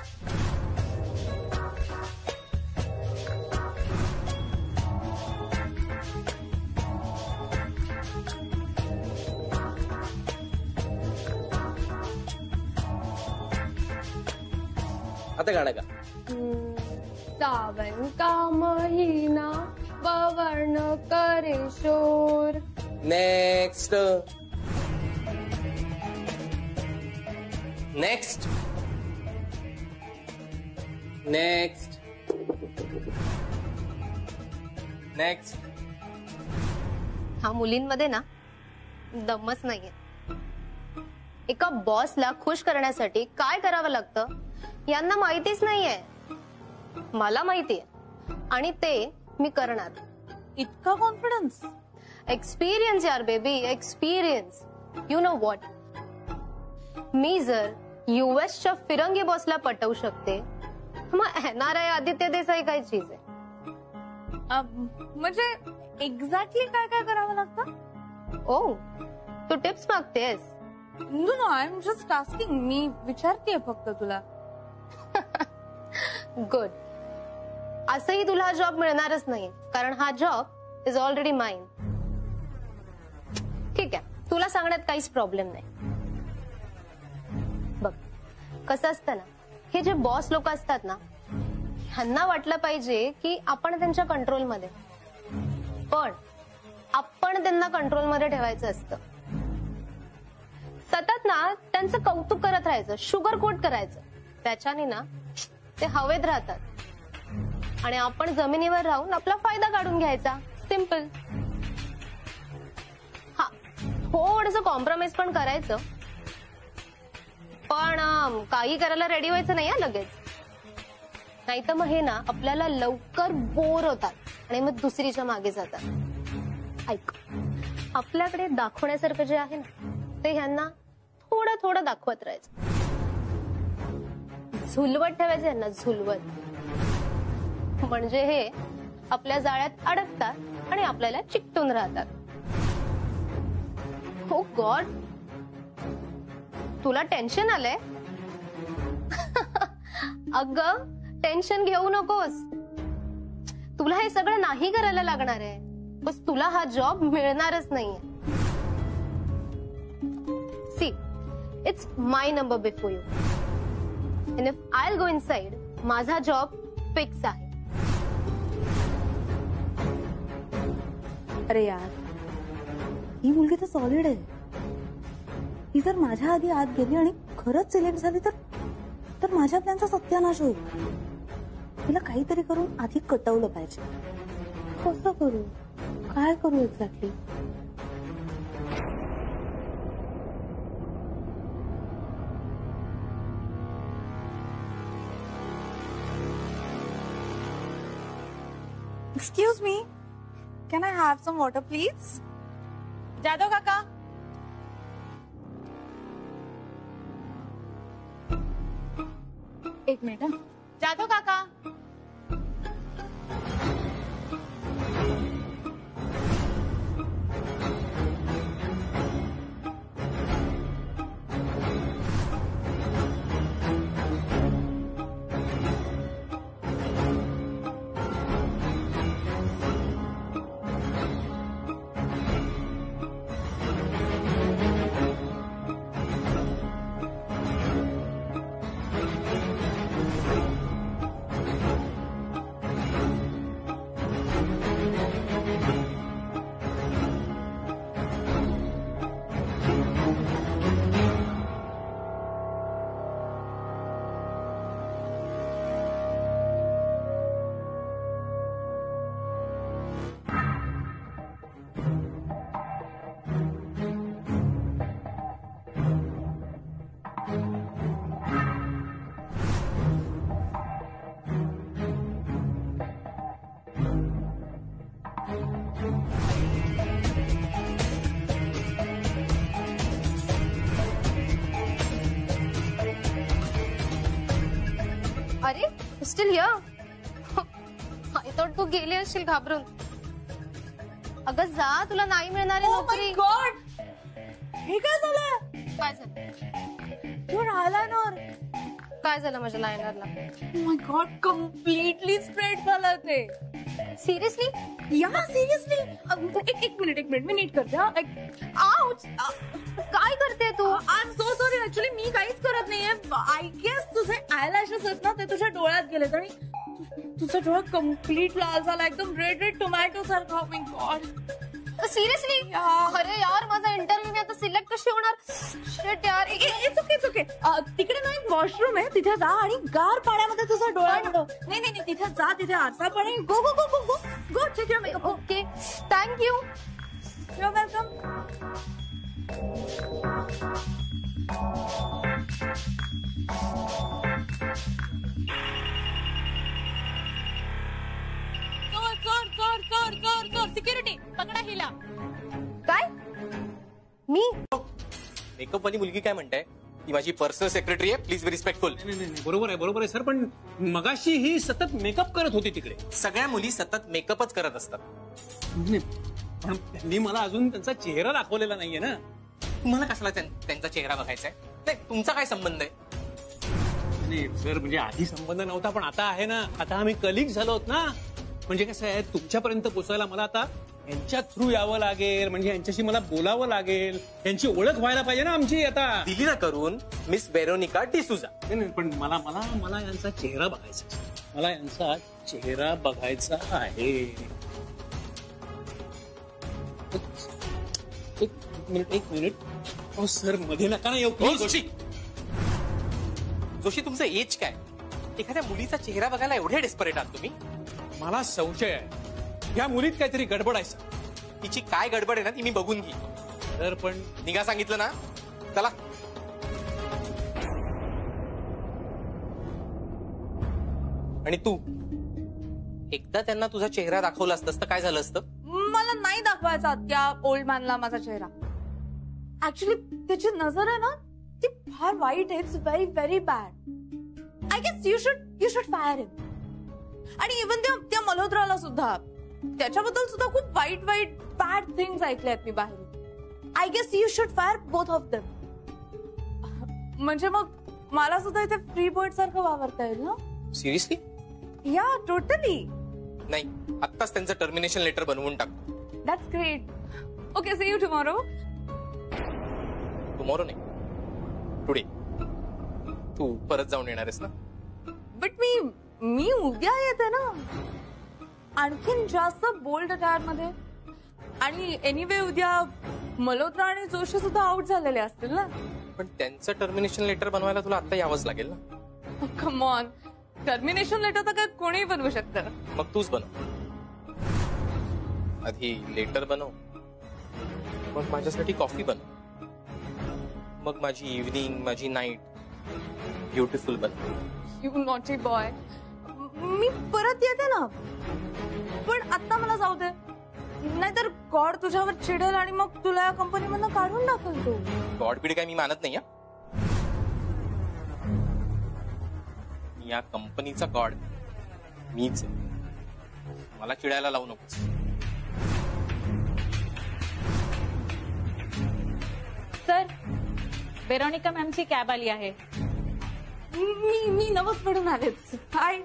आता गाणं का? सावन का महीना बवर्ण करे शोर. नेक्स्ट. नेक्स्ट. नेक्स्ट. नेक्स्ट. हा मुलींमध्ये ना दमच नाहीये. एका बॉसला खुश करण्यासाठी काय करावं लागतं यांना माहितीच नाहीये. मला माहितीये आणि ते मी करणार. इतका कॉन्फिडन्स? एक्सपिरियन्स यार baby, experience. You know what, मी जर युएसच्या फिरंगी बॉसला पटवू शकते मग NRI आदित्य देसाई काय चीज आहे? म्हणजे एक्झॅक्टली काय काय करावं लागतं? ओ, तू टिप्स मागतेस? No, I am just asking. मी विचारतेय फक्त तुला. गुड. असंही तुला हा जॉब मिळणारच नाही कारण हा जॉब इज ऑलरेडी माइन. ठीक आहे, तुला सांगण्यात काहीच प्रॉब्लेम नाही. बघ कसं असतं ना, हे जे बॉस लोक असतात ना, ह्यांना वाटलं पाहिजे की आपण त्यांच्या कंट्रोलमध्ये, पण आपण त्यांना कंट्रोलमध्ये ठेवायचं असतं. सतत ना त्यांचं कौतुक करत राहायचं, शुगर कोट करायचं. त्याच्याने ना ते हवेत राहतात आणि आपण जमिनीवर राहून आपला फायदा काढून घ्यायचा. सिम्पल. हा, थोडंसं कॉम्प्रोमाइज पण करायचं, पण काही करायला रेडी व्हायचं नाही लगेच. नाही तर मग हे ना आपल्याला लवकर बोर होतात आणि मग दुसरीच्या मागे जातात. ऐक, आपल्याकडे दाखवण्यासारखं जे आहे ना ते ह्यांना थोडं थोडं दाखवत राहायचं. झुलवत ठेवायचं यांना, झुलवत. म्हणजे हे आपल्या जाळ्यात अडकतात आणि आपल्याला चिकटून राहतात. हो गॉड, तुला टेन्शन आलंय? अगं टेन्शन घेऊ नकोस. तुला हे सगळं नाही करायला लागणार आहे, बस तुला हा जॉब मिळणारच नाहीये. See, it's my number before you and if I'll go inside, माझा जॉब फिक्स आहे. अरे यार, ही मुलगी तर सॉलिड आहे. ही जर माझ्या आधी आत गेली आणि खरंच सिलेक्ट झाली तर माझ्या प्लॅनचा सत्यानाश होईल. तिला काहीतरी करून आधी कटवलं पाहिजे. कसं करू, काय करू exactly? Excuse me, can I have some water, please? Jadhav काका. एक मिनिट. जादव काका. Still here? आय थॉट तू गेली असशील घाबरून. अगं जा, तुला नाही मिळणार आहे नोकरी. गॉड, हे काय झालं? काय झालं? Your eyeliner. काय झालं माझ्या लायनरला? माय गॉड, कम्प्लिटली स्प्रेड झालं ते. सिरियसली? या सिरियसली. एक मिनिट मी नीट करते. आउच. काय करते तू? I am so sorry. Actually मी काहीच करत नाहीये. आय गेस तुझे आयलॅशेस आहेत ना, ते तुझ्या डोळ्यात गेलेत आणि तुझा डोळा कम्प्लीट लाल झाला, एकदम रेड टोमॅटो सारखा. माय गॉड, सिरियसली? अरे यार, माझा इंटरव्ह्यू मी आता सिलेक्ट कशी होणार? शिट यार. It's okay. तिकडे ना एक वॉशरूम आहे, तिथे जा आणि गार पाण्यामध्ये तुझा डोळा बुडव. नाही तिथे जा, तिथे आरसा पण आहे. Go go go go go go check your makeup. Okay, thank you. You're welcome. चोर सिक्युरिटी पकडा हिला. काय? मी? मेकअप वाली मुलगी काय म्हणताय? ती माझी पर्सनल सेक्रेटरी आहे, प्लीज बी रिस्पेक्टफुल. बरोबर आहे सर, पण मगाशी ही सतत मेकअप करत होती तिकडे. सगळ्या मुली सतत मेकअपच करत असतात. पण त्यांनी मला अजून त्यांचा चेहरा दाखवलेला नाहीये ना. तुम्हाला कशाला त्यांचा चेहरा बघायचा आहे? नाही, तुमचा काय संबंध आहे? सर, म्हणजे आधी संबंध नव्हता, पण आता आहे ना. आता आम्ही कलिग झालो आहोत ना. म्हणजे कसं आहे, तुमच्यापर्यंत पोहोचायला मला आता यांच्या थ्रू यावं लागेल, म्हणजे यांच्याशी मला बोलावं लागेल, यांची ओळख व्हायला पाहिजे ना आमची. आता दिली ना करून मिस वेरोनिका डिसूजा. नाही, पण मला यांचा चेहरा बघायचा. मला यांचा चेहरा बघायचा आहे. एक मिनिट. हो सर, मध्ये नका ना येऊ प्लीज. जोशी, तुमचं एज काय? एखाद्या मुलीचा चेहरा बघायला एवढे डेस्परेट आहात तुम्ही? मला संशय आहे, या मुलीत काहीतरी गडबड आहे. तिची काय गडबड आहे ना, ती मी बघून घे. तर पण निघा सांगितलं ना. चला. आणि तू एकदा त्यांना तुझा चेहरा दाखवला असतं तर काय झालं असतं? मला नाही दाखवायचा त्या ओल्ड मॅनला माझा चेहरा. ऍक्च्युली त्याची नजर आहे ना, ती फार वाईट आहे. It's very very bad. I guess you should fire him. आणि इव्हन त्या मल्होत्राला सुद्धा, त्याच्याबद्दल सुद्धा खूप वाईट बॅड थिंग्स ऐकल्यात मी बाहेर. I guess you should fire both of them. म्हणजे मग मला सुद्धा इथे फ्री बर्ड सारखं वावरता येईल ना. सिरियसली? या टोटली. नाही, आत्ताच त्यांचं टर्मिनेशन लेटर बनवून टाक. That's great. Okay, see you tomorrow. Tomorrow नाही, टुडे. तू परत जाऊन येणार आहेस ना? बट मी उद्या येते ना, आणखीन जास्त बोल्ड अटायर मध्ये. आणि एनिवे उद्या मल्होत्रा आणि जोशी सुद्धा आउट झालेले असतील ना. पण त्यांचं टर्मिनेशन लेटर बनवायला तुला आता यावंच लागेल ना. कम ऑन, टर्मिनेशन लेटर तर काय कोणीही बनवू शकतं. मग तूच बनव. आधी लेटर बनव, मग माझ्यासाठी कॉफी बनव, मग माझी इव्हनिंग, माझी नाईट ब्युटिफुल बनव. You naughty boy. मी परत येते ना, पण आता मला जाऊ दे, नाहीतर गॉड तुझ्यावर चिडेल आणि मग तुला या कंपनीमधनं काढून टाकल. तू गॉड बीड काय मी मानत नाही. या कंपनीचा गॉड मीच आहे. मला चिडायला लावू नकोस. सर, वेरोनिका मॅमची कॅब आली आहे. मी नवस पडून आलेच. हाय.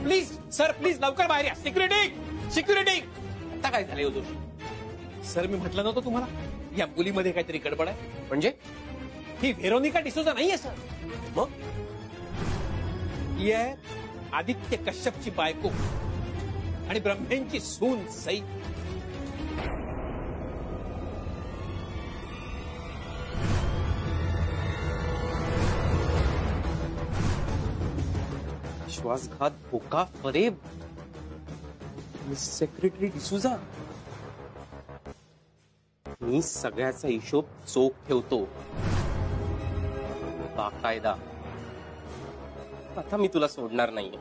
प्लीज सर, प्लीज लवकर बाहेर या. सिक्युरिटी. आता काय झाले होतो? सर, मी म्हटलं नव्हतं तुम्हाला, या मुलीमध्ये काहीतरी गडबड आहे. म्हणजे ही व्हेरोनिका डिसूजा नाहीये सर. मग ही आहे आदित्य कश्यपची बायको आणि ब्रह्मेंची सून सई. विश्वासघात, धोका, फरेब. सेक्रेटरी डिसूजा. मी सगळ्याचा हिशोब चोख ठेवतो, बाकायदा. आता मी तुला सोडणार नाहीये.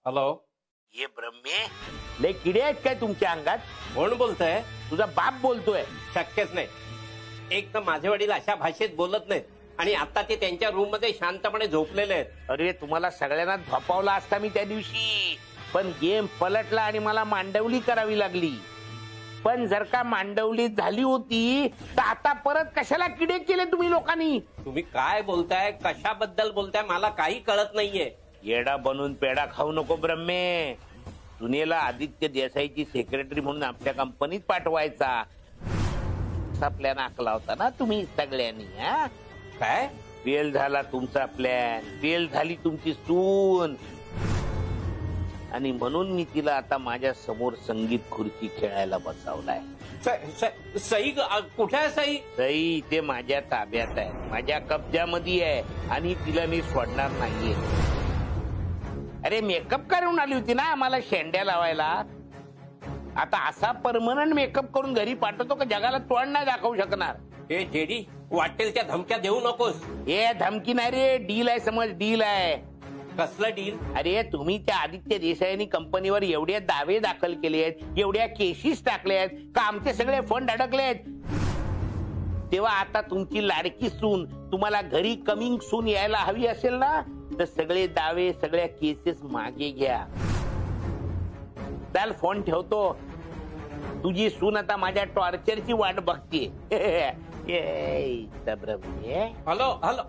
हॅलो, ये ब्रह्मे, लय किडे आहेत काय तुमच्या अंगात? कोण बोलतोय? तुझा बाप बोलतोय. शक्यच नाही. एक तर माझे वडील अशा भाषेत बोलत नाहीत आणि आता ते त्यांच्या रूम मध्ये शांतपणे झोपलेले आहेत. अरे तुम्हाला सगळ्यांना झोपावला असता मी त्या दिवशी, पण गेम पलटला आणि मला मांडवली करावी लागली. पण जर का मांडवली झाली होती तर आता परत कशाला किडे केले तुम्ही लोकांनी? तुम्ही काय बोलताय, कशाबद्दल बोलताय, मला काही कळत नाहीये. येडा बनून पेडा खाऊ नको ब्रह्मे. सुनेला आदित्य देसाईची सेक्रेटरी म्हणून आपल्या कंपनीत पाठवायचा असा प्लॅन आखला होता ना तुम्ही सगळ्यांनी. हा काय फेल झाला तुमचा प्लॅन, फेल झाली तुमची सून, आणि म्हणून मी तिला आता माझ्या समोर संगीत खुर्ची खेळायला बसवलाय. सई कुठे आहे? सई सई ते माझ्या ताब्यात आहे, माझ्या कब्जामध्ये आहे आणि तिला मी सोडणार नाहीये. अरे मेकअप करून आली होती ना आम्हाला शेंड्या लावायला. आता असा परमनंट मेकअप करून घरी पाठवतो का जगाला तोंड नाही दाखवू शकणार. हे जेडी, वाटेल त्या धमक्या देऊ नकोस. हे धमकी नाही रे, डील आहे समज, डील आहे. कसलं डील? अरे तुम्ही त्या आदित्य देसाईंनी कंपनीवर एवढे दावे दाखल केले आहेत, एवढ्या केसेस टाकल्या आहेत का आमचे सगळे फंड अडकलेत. तेव्हा आता तुमची लाडकी सून तुम्हाला घरी कमिंग सून यायला हवी असेल ना, तर सगळे दावे सगळ्या केसेस मागे घ्या. चाल फोन ठेवतो. तुझी सून आता माझ्या टॉर्चरची वाट बघते. Hello hello.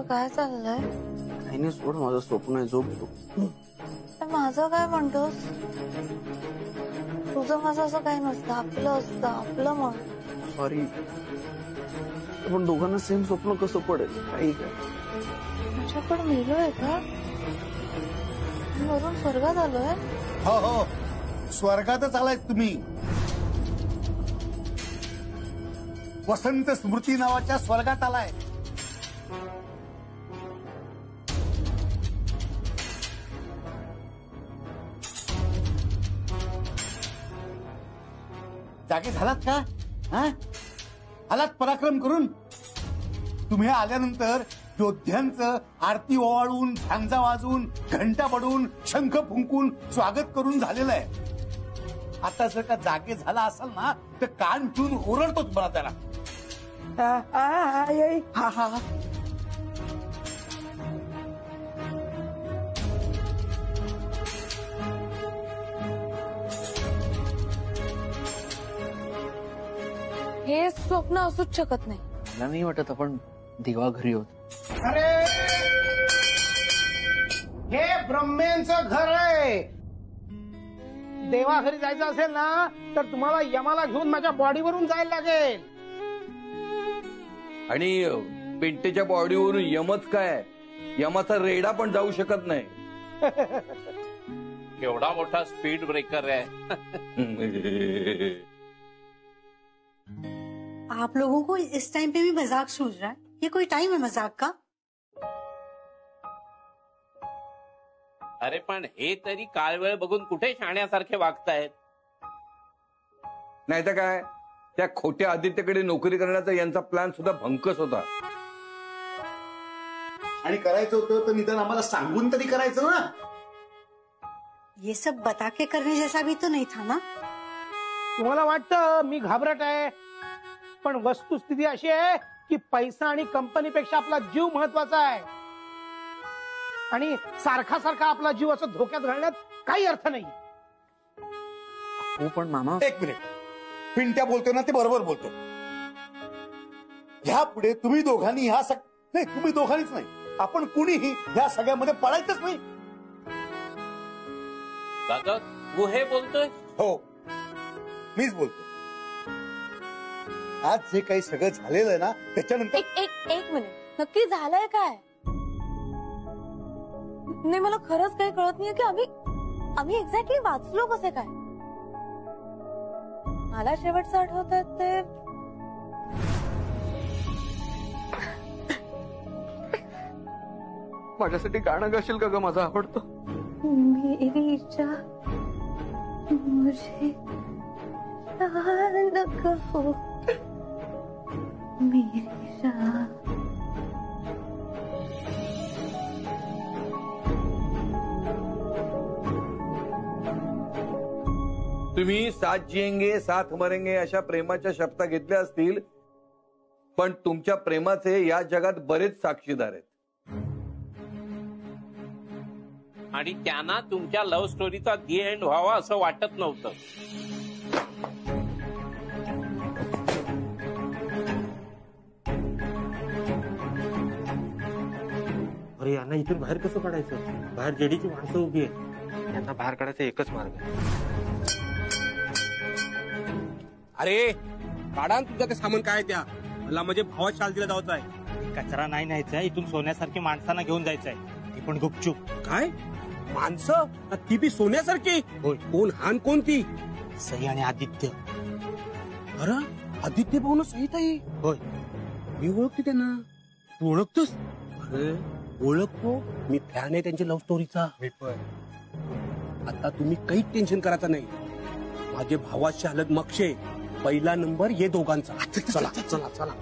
काय चाललंय? काही नाही, सोड, माझं स्वप्न आहे, झोप तू. माझं काय म्हणतोस? तुझं माझं असं काही नसतं, आपलं असतं, आपलं म्हण. सॉरी, पण दोघांना सेम स्वप्न कसं पडेल? काही काय माझ्याकडे मिळलोय का? वरून स्वर्गात आलोय? हो हो, स्वर्गातच आलाय तुम्ही. वसंत स्मृती नावाच्या स्वर्गात आलाय. जागे झालात का? हा, आलात पराक्रम करून. तुम्ही आल्यानंतर योद्ध्यांचं आरती ओवाळून, झांजा वाजवून, घंटा बडवून, शंख फुंकून स्वागत करून झालेलं आहे. आता जर का जागे झाला असाल ना तर कान ठेवून ओरडतो तुम्हाला त्याला. हा हा, हे स्वप्न असूच शकत नाही. मला नाही वाटत आपण देवा घरी होत. अरे हे ब्रह्मेंचं घर आहे. देवा घरी जायचं असेल ना तर तुम्हाला यमाला घेऊन माझ्या बॉडीवरून जायला लागेल. आणि पिंटेच्या बॉडीवरून यमच काय, यमाचा रेडा पण जाऊ शकत नाही. केवढा मोठा स्पीड ब्रेकर आहे. आप लोगों को इस टाइम पे भी मजाक सूझ रहा है? ये कोई टाइम है मजाक का? अरे पण हे तरी काळ वेळ बघून कुठे शाण्यासारखे वागतायत. नाही तर काय, त्या खोट्या आदित्यकडे नोकरी करण्याचा यांचा प्लॅन सुद्धा भंकस होता. आणि करायचं होतं तर निदान आम्हाला सांगून तरी करायचं ना. ये सब बता के करने जैसा भी तो नहीं था ना. तुम्हाला वाटतं मी घाबरट आहे, पण वस्तुस्थिती अशी आहे की पैसा आणि कंपनीपेक्षा आपला जीव महत्वाचा आहे. आणि सारखा सारखा आपला जीव असं धोक्यात घालण्यात काही अर्थ नाही. हो पण मामा, एक मिनिट, पिंट्या बोलतो ना ते बरोबर बोलतो. ह्या पुढे तुम्ही दोघांनी नाही, तुम्ही दोघांनीच नाही, आपण कुणीही ह्या सगळ्यामध्ये पडायचंच नाही. दादा तू हे बोलतोय? हो, मीच बोलतो. आज जे काही सगळं झालेलं आहे ना त्याच्यानंतर एक मिनिट, नक्की झालंय काय? नाही मला खरंच काही कळत नाहीये की आम्ही एक्झॅक्टली वाचलो कसे काय. मला शेवटचं आठवतात ते माझ्यासाठी गाणं गाशील का ग माझं आवडतं. मेरीच्या मुझे चांद कहो मेरी जान. तुम्ही साथ जिएंगे साथ मरेंगे अशा प्रेमाच्या शपथा घेतल्या असतील, पण तुमच्या प्रेमाचे या जगात बरेच साक्षीदार आहेत. आणि त्यांना तुमच्या लव्ह स्टोरीचा दी एंड व्हावा असं वाटत नव्हतं. अरे यांना इथून बाहेर कसं काढायचं. बाहेर जेडीची माणसं उभी आहे. यांना बाहेर काढायचा एकच मार्ग आहे. अरे काढा ना तुझं ते सामान काय त्या. मला म्हणजे भावात शाल दिला जायचं आहे. कचरा नाही न्यायचा, इथून सोन्यासारखी माणसांना घेऊन जायचंय, ती पण गुपचूप. काय माणसं, ती बी सोन्यासारखी. होय. कोण हान कोण ती. सई आणि आदित्य. अरे आदित्य भाऊ सहित आहे. होय. मी ओळखते त्यांना. तू ओळखतोस. अरे ओळखतो मी, फॅन आहे त्यांच्या लव्ह स्टोरीचा. आता तुम्ही काहीच टेन्शन करायचं नाही. माझे भावाचे हालत मक्षे, पहिला नंबर ये दोघांचा. चला चला चला.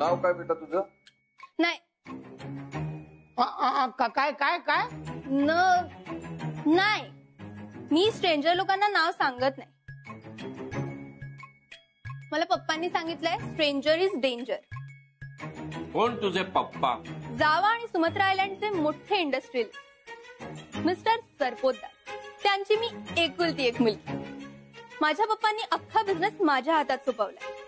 नाव काय बेटा तुझं. नाही काय काय काय नाही, मी स्ट्रेंजर लोकांना नाव सांगत नाही. मला पप्पांनी सांगितलंय स्ट्रेंजर इज डेंजर. कोण तुझे पप्पा. जावा आणि सुमत्रा आयलँडचे मोठे इंडस्ट्रियल मिस्टर सरपोतदार. त्यांची मी एकुलती एक मुलगी. माझ्या पप्पांनी अख्खा बिझनेस माझ्या हातात सोपवलाय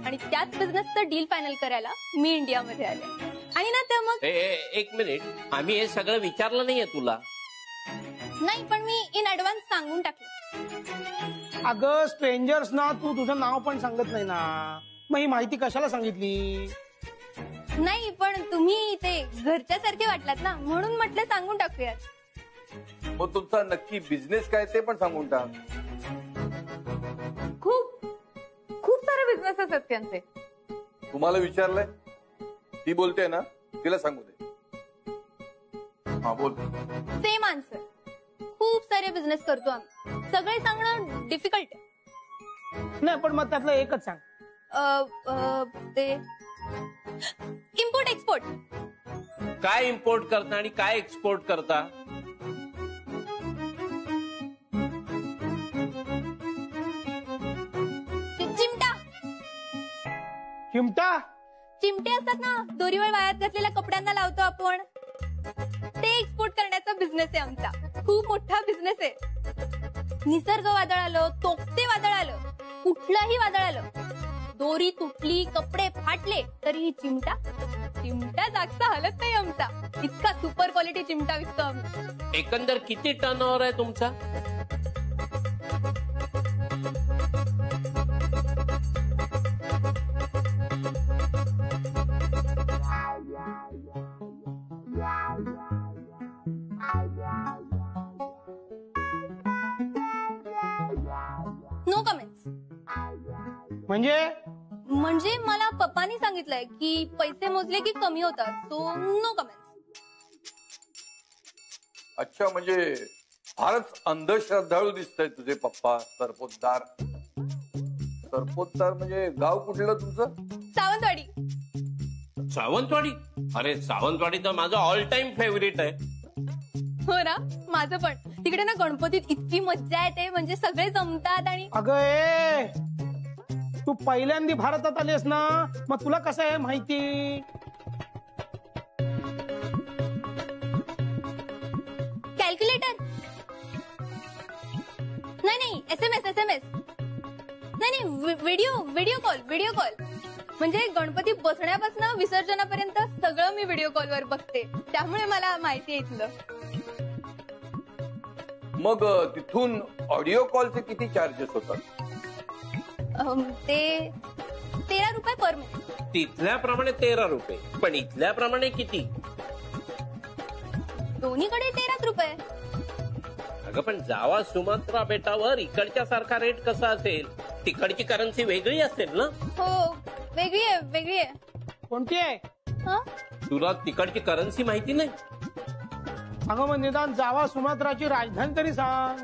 आणि त्याच बिझनेसचं डील फायनल करायला मी इंडियामध्ये आले. आणि ना ते मग एक मिनिट, आम्ही हे सगळं विचारलं नाहीये तुला. नाही, पण मी इन ऍडव्हान्स सांगून टाकलं. अगं स्ट्रेंजर्स ना, तू तुझं नाव पण सांगत नाही ना, मग ही माहिती कशाला सांगितली. नाही, पण तुम्ही ते घरच्या सारखे वाटलात ना, म्हणून म्हटलं सांगून टाकूयात. मग तुमचा नक्की बिझनेस काय ते पण सांगून टाक. खूप सारे बिझनेसेस आहेत त्यांचे. तुम्हाला विचारलंय, ती बोलते ना, तिला सांगू दे. हा बोल. Same answer. खूप सारे बिझनेस करतो आम्ही. सगळे सांगणं डिफिकल्ट आहे. नाही, पण मग त्यातलं एकच सांग. ते इम्पोर्ट एक्सपोर्ट. काय इम्पोर्ट करता आणि काय एक्सपोर्ट करता. चिमटा. चिमटे असतात ना, दोरीवर वाळत घातलेल्या कपड्यांना लावतो आपण, ते एक्सपोर्ट करण्याचा बिझनेस आहे आमचा. खूप मोठा बिझनेस आहे. निसर्ग वादळ आलं, तोकते वादळ आलं, कुठलंही वादळ आलं, दोरी तुटली, कपडे फाटले, तरीही चिमटा जागचा हलत नाही आमचा. इतका सुपर क्वालिटी चिमटा विकतो आम्ही. एकंदर किती टर्नओव्हर आहे तुमचा. No comments. म्हणजे मला पप्पानी सांगितलंय की पैसे मोजले की कमी होतात, सो नो कमेंट्स. अच्छा, म्हणजे फारच अंधश्रद्धाळू दिसतंय तुझे पप्पा. सरपोतदार. सरपोतदार म्हणजे गाव कुठलं तुमचं. सावंतवाडी. सावंतवाडी. अरे सावंतवाडी तर माझं ऑल टाइम फेवरेट आहे. हो ना, माझं पण. तिकडे ना गणपतीत इतकी मज्जा येते, म्हणजे सगळे जमतात आणि अगं ए, तू पहिल्यांदा भारतात आलीस ना, मग तुला कसं आहे माहिती? कॅल्क्युलेटर नाही, SMS नाही, व्हिडिओ कॉल. म्हणजे गणपती बसण्यापासून विसर्जनापर्यंत सगळं मी व्हिडिओ कॉलवर बघते, त्यामुळे मला माहिती आहे इथलं. मग तिथून ऑडिओ कॉलचे किती चार्जेस होतात? ते 13 रुपये पर मिनिट. तिथल्याप्रमाणे 13 रुपये, पण इथल्याप्रमाणे किती? दोन्हीकडे 13 रुपये. अगं पण जावा सुमात्रा बेटावर इकडच्या सारखा रेट कसा असेल? तिकडची करन्सी वेगळी असेल ना? हो, वेगळी आहे. कोणती आहे? तुला तिकडची करन्सी माहिती नाही? अगं मग निदान जावा सुमात्राची राजधानी तरी सांग.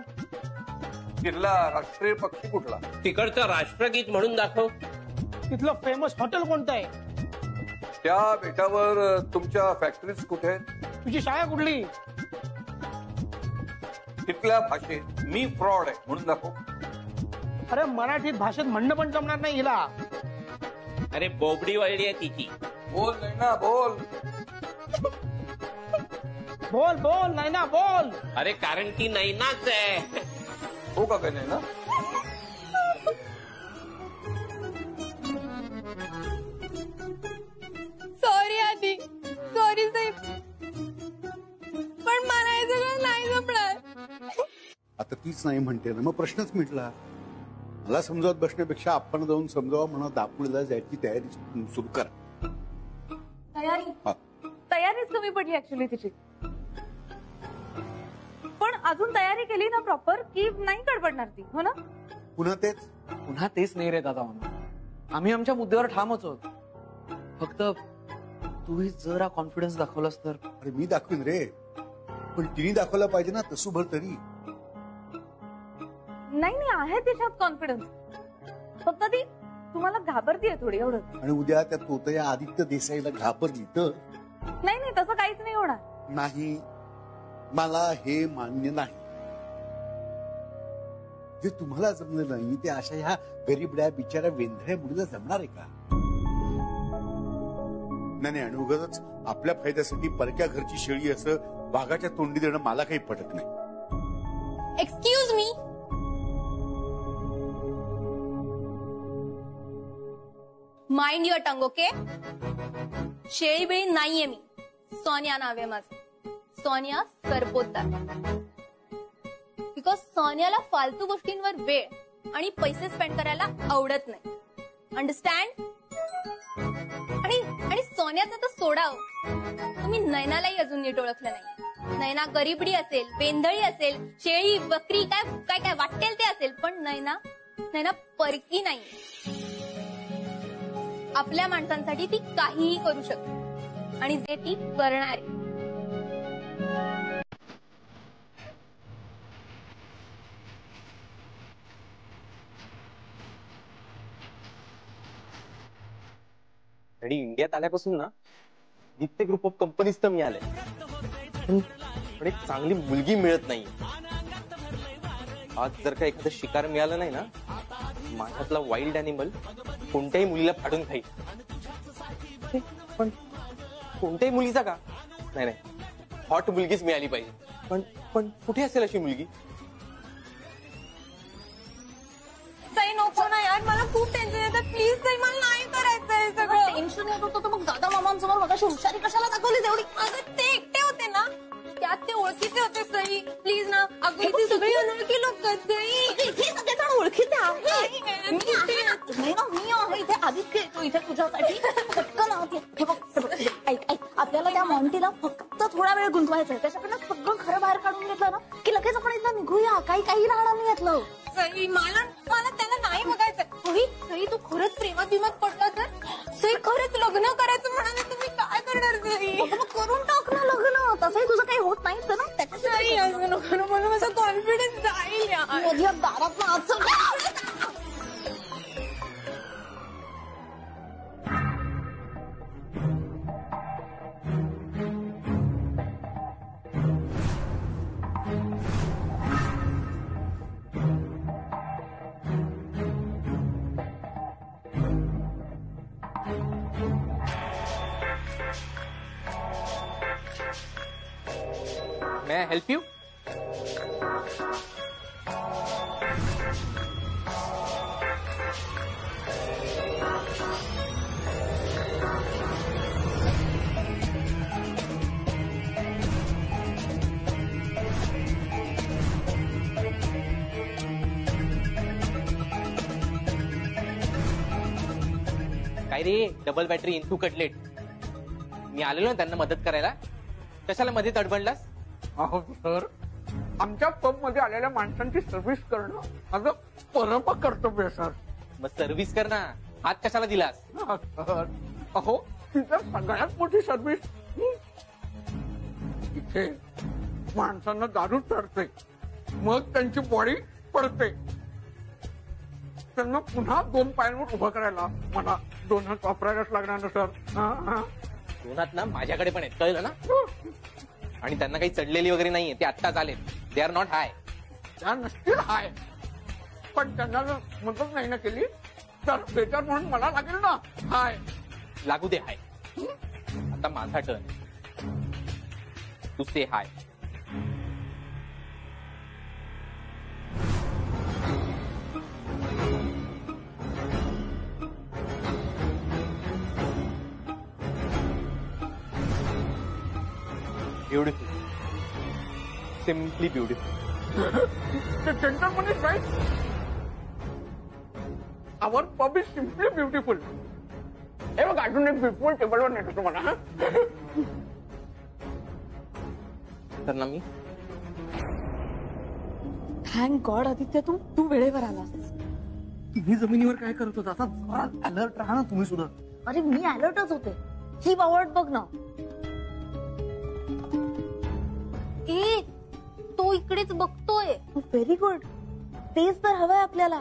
तिथला राष्ट्रीय पक्षी कुठला? तिकडचं राष्ट्रगीत म्हणून दाखव. तिथलं फेमस हॉटेल कोणतं आहे? त्या बेटावर तुमच्या फॅक्टरीज कुठे आहेत? तुझी शाळा कुठली? तिथल्या भाषेत मी फ्रॉड आहे म्हणून दाखव. अरे मराठीत भाषेत म्हणणं पण जमणार नाही हिला. अरे बोबडी वळली आहे तिची. बोल नाही ना, बोल नाही ना, बोल. अरे कारण ती नाही नाच आहे. हो का नाही ना? सॉरी आधी, सॉरी साहेब, पण मला हे सगळं नाही जमणार. आता तीच नाही म्हणते ना, मग प्रश्नच मिटला. मला समजावत बसण्यापेक्षा आपण जाऊन समजावा म्हणून दापोलीला जायची तयारी सुरू करा. तयारीच कमी पडली ऍक्च्युली तिची. पण अजून तयारी केली ना प्रॉपर की नाही गडबडणार ती, हो ना? पुन्हा तेच नाही रे दादा. आम्ही आमच्या मुद्द्यावर ठामच आहोत. फक्त तूही जरा कॉन्फिडन्स दाखवलास तर. अरे मी दाखवीन रे, पण तिने दाखवला पाहिजे ना तसं भर तरी. नाही आहे तिच्यात कॉन्फिडन्स, फक्त ती तुम्हाला घाबरतीये थोडी, एवढं. आणि उद्या त्या तोतया आदित्य देसाईला घाबरली तर? नाही तसं काहीच नाही होणार. नाही, मला हे मान्य नाही. जे तुम्हाला जमलं नाही ते अशा ह्या गरीबड्या बिचाऱ्या वेंधळ्या मुलीला जमणार आहे का? नाही, आणि उगाच आपल्या फायद्यासाठी परक्या घरची शेळी असं वाघाच्या तोंडी देणं मला काही पटत नाही. Excuse me, mind your tongue, okay? शेळी बिळी नाहीये मी. सोनिया नाव आहे माझं, सोनिया सरपोतदार. बिकॉज सोनियाला फालतू गोष्टींवर वेळ आणि पैसे स्पेंड करायला आवडत नाही. अंडरस्टँड? आणि सोन्याचं तर सोडाव, तुम्ही नयनालाही अजून नीट ओळखलं नाही. नयना गरीबडी असेल, वेंधळी असेल, शेळी बकरी काय काय वाटेल ते असेल, पण नयना परकी नाही. आपल्या माणसांसाठी ती काहीही करू शकते आणि जे ती करणार आहे. आणि इंडियात आल्यापासून ना आदित्य ग्रुप ऑफ कंपनीज तर मिळाले, पण एक चांगली मुलगी मिळत नाही. आज जर का एखादं शिकार मिळालं नाही ना, माझ्यातला वाईल्ड अॅनिमल कोणत्याही मुलीला फाडून खाईल. पण कोणत्याही मुलीचा का? नाही, हॉट मुलगीच मिळाली पाहिजे. पण कुठे असेल अशी मुलगी? ताई नको ना यार, मला खूप टेन्शन येतं. प्लीज ताई, मला नाही करायचंय सगळं. टेन्शन येत होतं तर मग दादा मामांसमोर मगाशी हुशारी कशाला दाखवली तेवढी? अगं ते एकटे होते ना, त्यात ते ओळखीचे होते. ताई प्लीज ना. अगं ती सगळी अनोळखी लोक आहेत. इथे सगळेजण ओळखीचे आहे. मी आहे इथे. आदित्य येतो इथे तुझ्यासाठी. पटकन हे बघ, ऐक आपल्याला त्या मॉन्टीला फक्त थोडा वेळ गुंतवायचा आहे. त्याच्याकडनं सगळं खरं बाहेर काढून घेतलं ना की लगेच आपण इथं निघूया. काही राहणार नाही यातलं. मला त्याला नाही बघायचं. सई तू खरंच प्रेमात बिमात पडला तर? सई खरंच लग्न करायचं म्हणाले तुम्ही काय करणार? सई करून टाक ना लग्न. तसंही तुझं काही होत नाही ना त्याच्यासाठी. मला माझा कॉन्फिडन्स जाईल यार. दारात मे आय हेल्प यू? काय रे, डबल बॅटरी इनटू कटलेट. मी आलेलो ना त्यांना मदत करायला, कशाला मध्ये तडबडलास? अहो सर, आमच्या पब मध्ये आलेल्या माणसांची सर्व्हिस करणं माझं परम कर्तव्य सर. मग सर्व्हिस कर ना, हात कशाला दिलास? सर, अहो ही तर सगळ्यात मोठी सर्व्हिस. इथे माणसांना दारू चढते, मग त्यांची बॉडी पडते, त्यांना पुन्हा 2 पायांवर उभं करायला मला 2 हात वापरायलाच लागणार ना सर. 2 हात ना माझ्याकडे पण आहेत, कळलं ना? आणि त्यांना काही चढलेली वगैरे नाहीये, ते आत्ताच आले. दे आर नॉट हाय. त्या नसतील हाय, पण त्यांना जर मदत नाही ना केली तर बेटर म्हणून मला लागेल ना हाय. लागू दे हाय. आता माझा टर्न. तू say hi. Beautiful, simply beautiful. The gentleman is right. Our pub is simply beautiful. हे बघ, अजून एक ब्युटिफुल टेबलवर नेतो तुम्हाला. तर ना मी थँक गॉड आदित्य, तू वेळेवर आलास. तुम्ही जमिनीवर काय करत होता? आता अलर्ट राहा ना तुम्ही सुद्धा. अरे मी अलर्टच होते. ही बावळट बघ ना. ए, तो इकडेच बघतोय. Very good. तेच तर हवंय आपल्याला.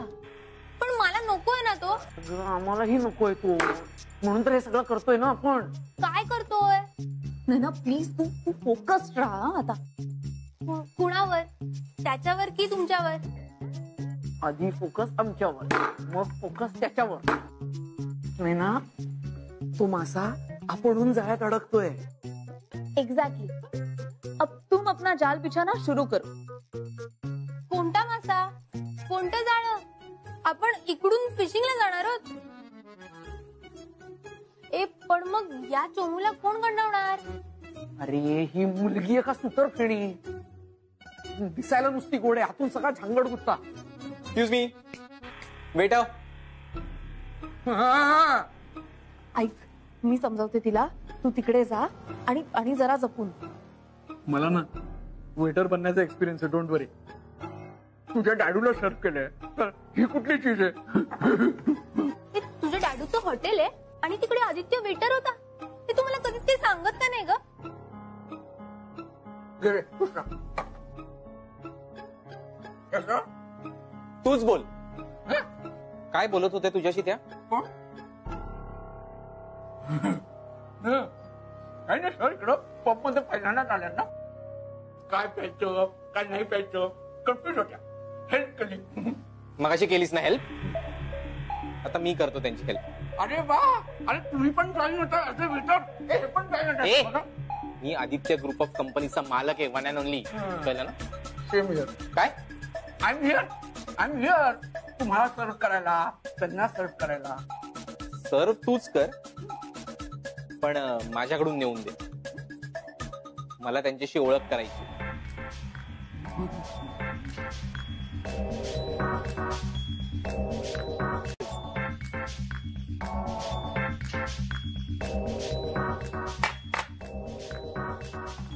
पण मला नकोय ना तो. आम्हालाही नकोय तो, म्हणून तर हे सगळं करतोय ना आपण. काय करतोय? नाही ना, प्लीज तू फोकस्ड राहा आता. कुणावर? त्याच्यावर की तुमच्यावर? आधी फोकस आमच्यावर, मग फोकस त्याच्यावर. नाही ना, तो मासा आपणहून जाळ्यात अडकतोय. एग्जैक्टली. अब तुम अपना जाल बिछाना शुरू करो. कोणता मासा? कोणतं जाळं? आपण इकडून फिशिंगला जाणार आहोत. ए, पण मग या चोमूला कोण गंडवणार? अरे ही मुलगी आहे का सुतरफेणी? दिसायला नुसती गोड आहे, हातून सगळा झांगड गुत्ता. Excuse me, weight. ऐक, मी समजावते तिला. तू तिकडे जा आणि जरा जपून. मला ना वेटर बनण्याचा एक्सपिरियन्स आहे, डोंट वरी. तुझ्या डॅडूला सर्व केलंय, तर ही कुठली चीज आहे? तुझ्या डॅडूचं हॉटेल आहे आणि तिकडे आदित्य वेटर होता. ते तुम्हाला कधीच काही सांगत का नाही ग? तूच बोल. काय बोलत होते तुझ्याशी त्या? काय नाही सर, इकडं पब मध्ये पहिल्यांदाच आल्या ना, काय प्यायचं काय नाही प्यायचं कन्फ्युज होत्या. हेल्प केली. मगाशी केलीस ना हेल्प, आता मी करतो त्यांची हेल्प. अरे वा, अरे तुम्ही पण जॉईन होता असे वेटर. हे पण जॉईन होता. मी आदित्य ग्रुप ऑफ कंपनीचा मालक आहे, वन अँड ओनली. कळलं ना? Same here. काय? आय एम हिअर तुम्हाला सर्व करायला, त्यांना सर्व करायला. सर्व तूच कर, पण माझ्याकडून नेऊन दे. मला त्यांच्याशी ओळख करायची.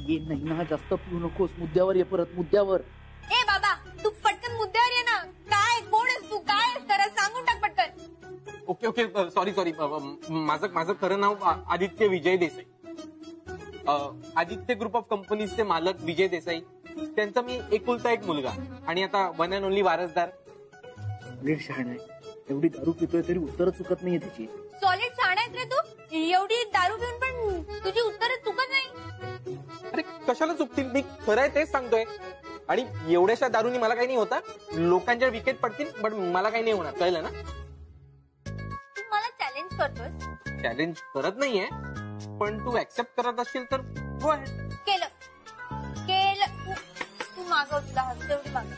ये नाही ना, जास्त पिऊ नकोस. मुद्द्यावर ये, परत मुद्द्यावर. ए बाबा, तू पटकन मुद्द्यावर ये ना. काय, कोण आहेस तू? काय आहेस? खरं सांगून टाक पटकन. Okay okay, sorry. माझं खरं नाव आदित्य विजय देसाई. आदित्य ग्रुप ऑफ कंपनीजचे मालक विजय देसाई. त्यांचा मी एकुलता एक मुलगा आणि आता वन अँड ओनली वारसदार. नीट शहाणा आहे. एवढी दारू पितोय तरी उत्तर चुकत नाहीये त्याची. सॉलिड छान आहेत रे तू. एवढी दारू पिऊन पण तुझी उत्तरं चुकत नाही. अरे कशाला चुकतील? मी खरं आहे तेच सांगतोय. आणि एवढ्याशा दारूनी मला काही नाही होता. लोकांच्या विकेट पडतील, पण मला काही नाही होणार. कळलं ना? तू मला चॅलेंज करतोस? चॅलेंज करत नाहीये, पण तू ऍक्सेप्ट करत असशील तर गो अहेड. केलं. मागव तुला हवी तेवढी मागव.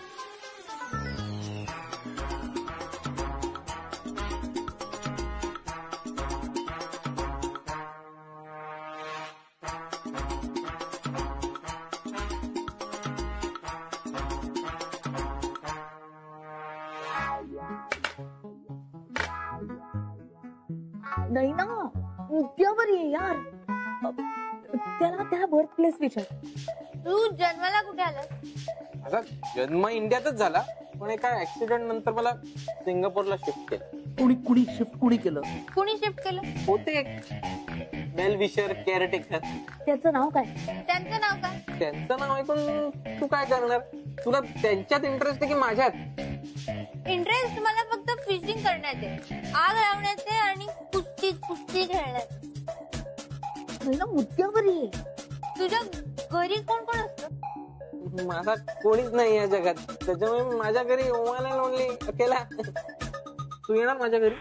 नाही ना उद्यावर ये यार. त्याला बर्थ प्लेस विचार. तू जन्माला कुठे आलास? माझा जन्म इंडियातच झाला, पण एका ऍक्सिडेंट नंतर मला सिंगापूरला शिफ्ट केलं. कुणी केलं? कुणी शिफ्ट केलं? होते एक वेल विशर केअरटेकर. त्याचं नाव काय? त्यांचं नाव काय? त्यांचं नाव ऐकून तू काय करणार? तुला त्यांच्यात इंटरेस्ट आहे की माझ्यात? इंटरेस्ट मला फक्त फिशिंग करण्यात आहे, आग लावण्यात आहे आणि कुस्ती खेळण्यात. मुद्द्यावर ये. तुझ्या घरी कोण कोण असतं? माझा कोणीच नाही या जगात, त्याच्यामुळे माझ्या घरी ओवाला लोनली अकेला. तू येणार माझ्या घरी?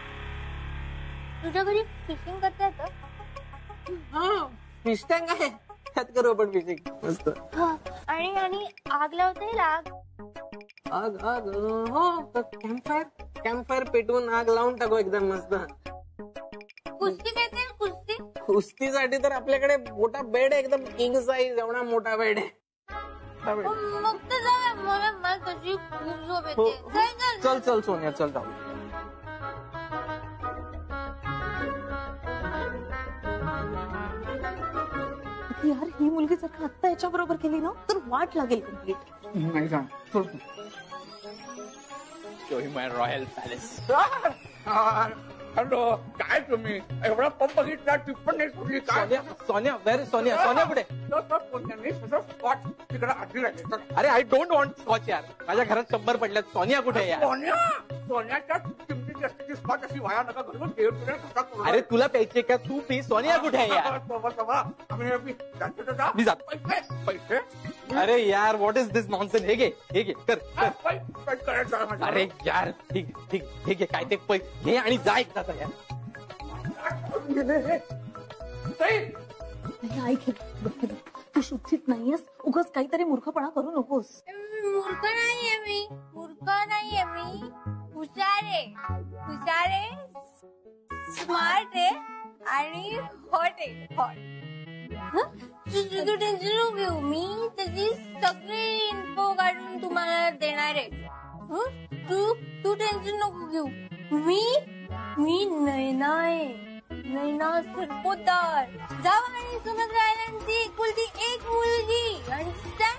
तुझ्या घरी फिशिंग करता येतं? हा, फिश टँक आहे, त्यात करू आपण फिशिंग मस्त. आणि आग लावता येईल? आग हो, कॅम्पफायर पेटवून आग लावून टाकू एकदम मस्त. कुस्ती खेळता येईल? कुस्तीसाठी तर आपल्याकडे मोठा बेड आहे, एकदम किंग साईज एवढा मोठा बेड आहे. मग तर जाऊया. मला तशी खूप झोप येते. चल सोनिया, चल जाऊ. यार ही मुलगी जर का आत्ता याच्या बरोबर केली ना तर वाट लागेल कम्प्लीट. नाही सांग. शो माय रॉयल पॅलेस. हॅलो, काय तुम्ही एवढा पंप बघितला टिप्पणी सोडली काय? सोनिया कुठे? तिकडे आधी राहिले. अरे आय डोंट वॉन्ट स्कॉच यार, माझ्या घरात 100 पडल्यात. सोनिया कुठे यार? सोन्याच्या किमती जास्तीची स्कॉच अशी वाया नका घालून देव. अरे तुला प्यायचे का? तू पी. सोनिया कुठे आहे यार? मी जातो. पैसे अरे यार, व्हॉट इज दिस नॉनसेन्स? हे घे कर. अरे यार, ठीक आहे, काय ते पैसे घे आणि जा एकदा यार. ऐक, तू शुद्धीत नाहीयेस, उगाच काहीतरी मूर्खपणा करू नकोस. मूर्ख नाहीये मी, हुशार आहे, स्मार्ट आहे आणि हॉट आहे. तू टेन्शन नको घेऊ, मी त्याची सगळी इन्फो काढून तुम्हाला देणार आहे. तू टेन्शन नको घेऊ. मी नैना आहे, नैना सरपोतदार, जावा आणि सुमद्रा आयलंडची एकुलती एक मुलगी. अंडरस्टँड?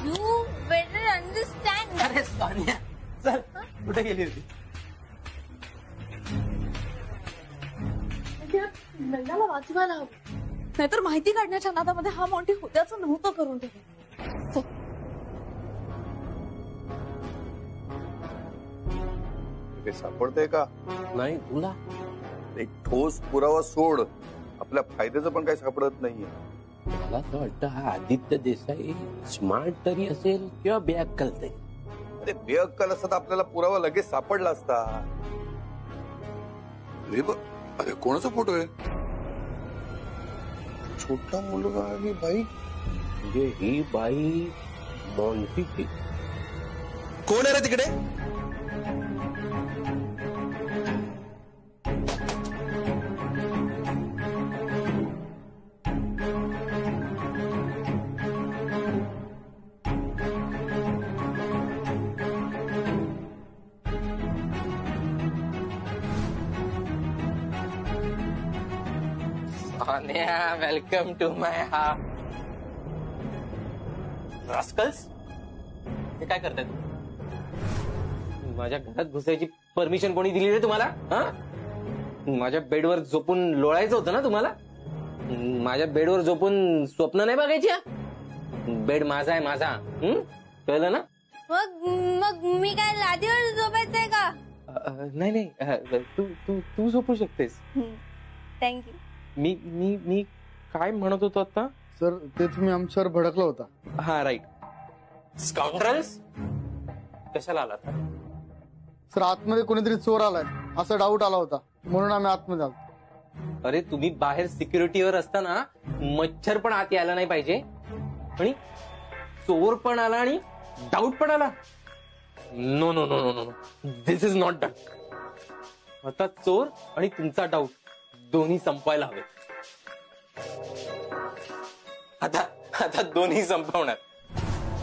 You better understand. अरे सोनिया, चल. कुठे गेली होती? नैनाला वाचवायला हवं, नाहीतर माहिती काढण्याच्या नादामध्ये हा मॉन्टी होत्याचं नव्हतं करून ठेवलं. सापडतंय का? नाही तुला एक ठोस पुरावा सोड, आपल्या फायद्याचं पण काही सापडत नाहीये. मला तर वाटतं हा आदित्य देसाई स्मार्ट तरी असेल किंवा बेअक्कल तरी. अरे बेअक्कल असता तर आपल्याला पुरावा लगेच सापडला असता. अरे कोणाचा फोटो आहे? छोटा मुलगा आणि बाई. म्हणजे ही बाई मॉन्टीची. कोण आहे रे तिकडे? Sonia, welcome to my house. Rascals, हे काय करताय? माझ्या घरात घुसायची परमिशन कोणी दिली रे तुम्हाला? माझ्या बेडवर झोपून लोळायचं होतं ना तुम्हाला? माझ्या बेडवर झोपून स्वप्न नाही बघायची? बेड माझा आहे, माझा. कळलं ना? मग मी काय लादीवर झोपायचंय का? नाही, तू झोपू शकतेस. थँक्यू. मी काय म्हणत होतो आता? सर, ते तुम्ही आमच्यावर भडकला होता. हा, राईट. स्काउंड्रल्स, कशाला आलात? सर, आतमध्ये कोणीतरी चोर आलाय असा डाऊट आला होता, म्हणून आम्ही आतमध्ये आलो. अरे तुम्ही बाहेर सिक्युरिटीवर असताना मच्छर पण आत यायला नाही पाहिजे. आणि चोर पण आला आणि डाऊट पण आला. No no no no no this is not done. आता चोर आणि तुमचा डाऊट दोन्ही संपायला हवे. आता दोन्ही संपवणार.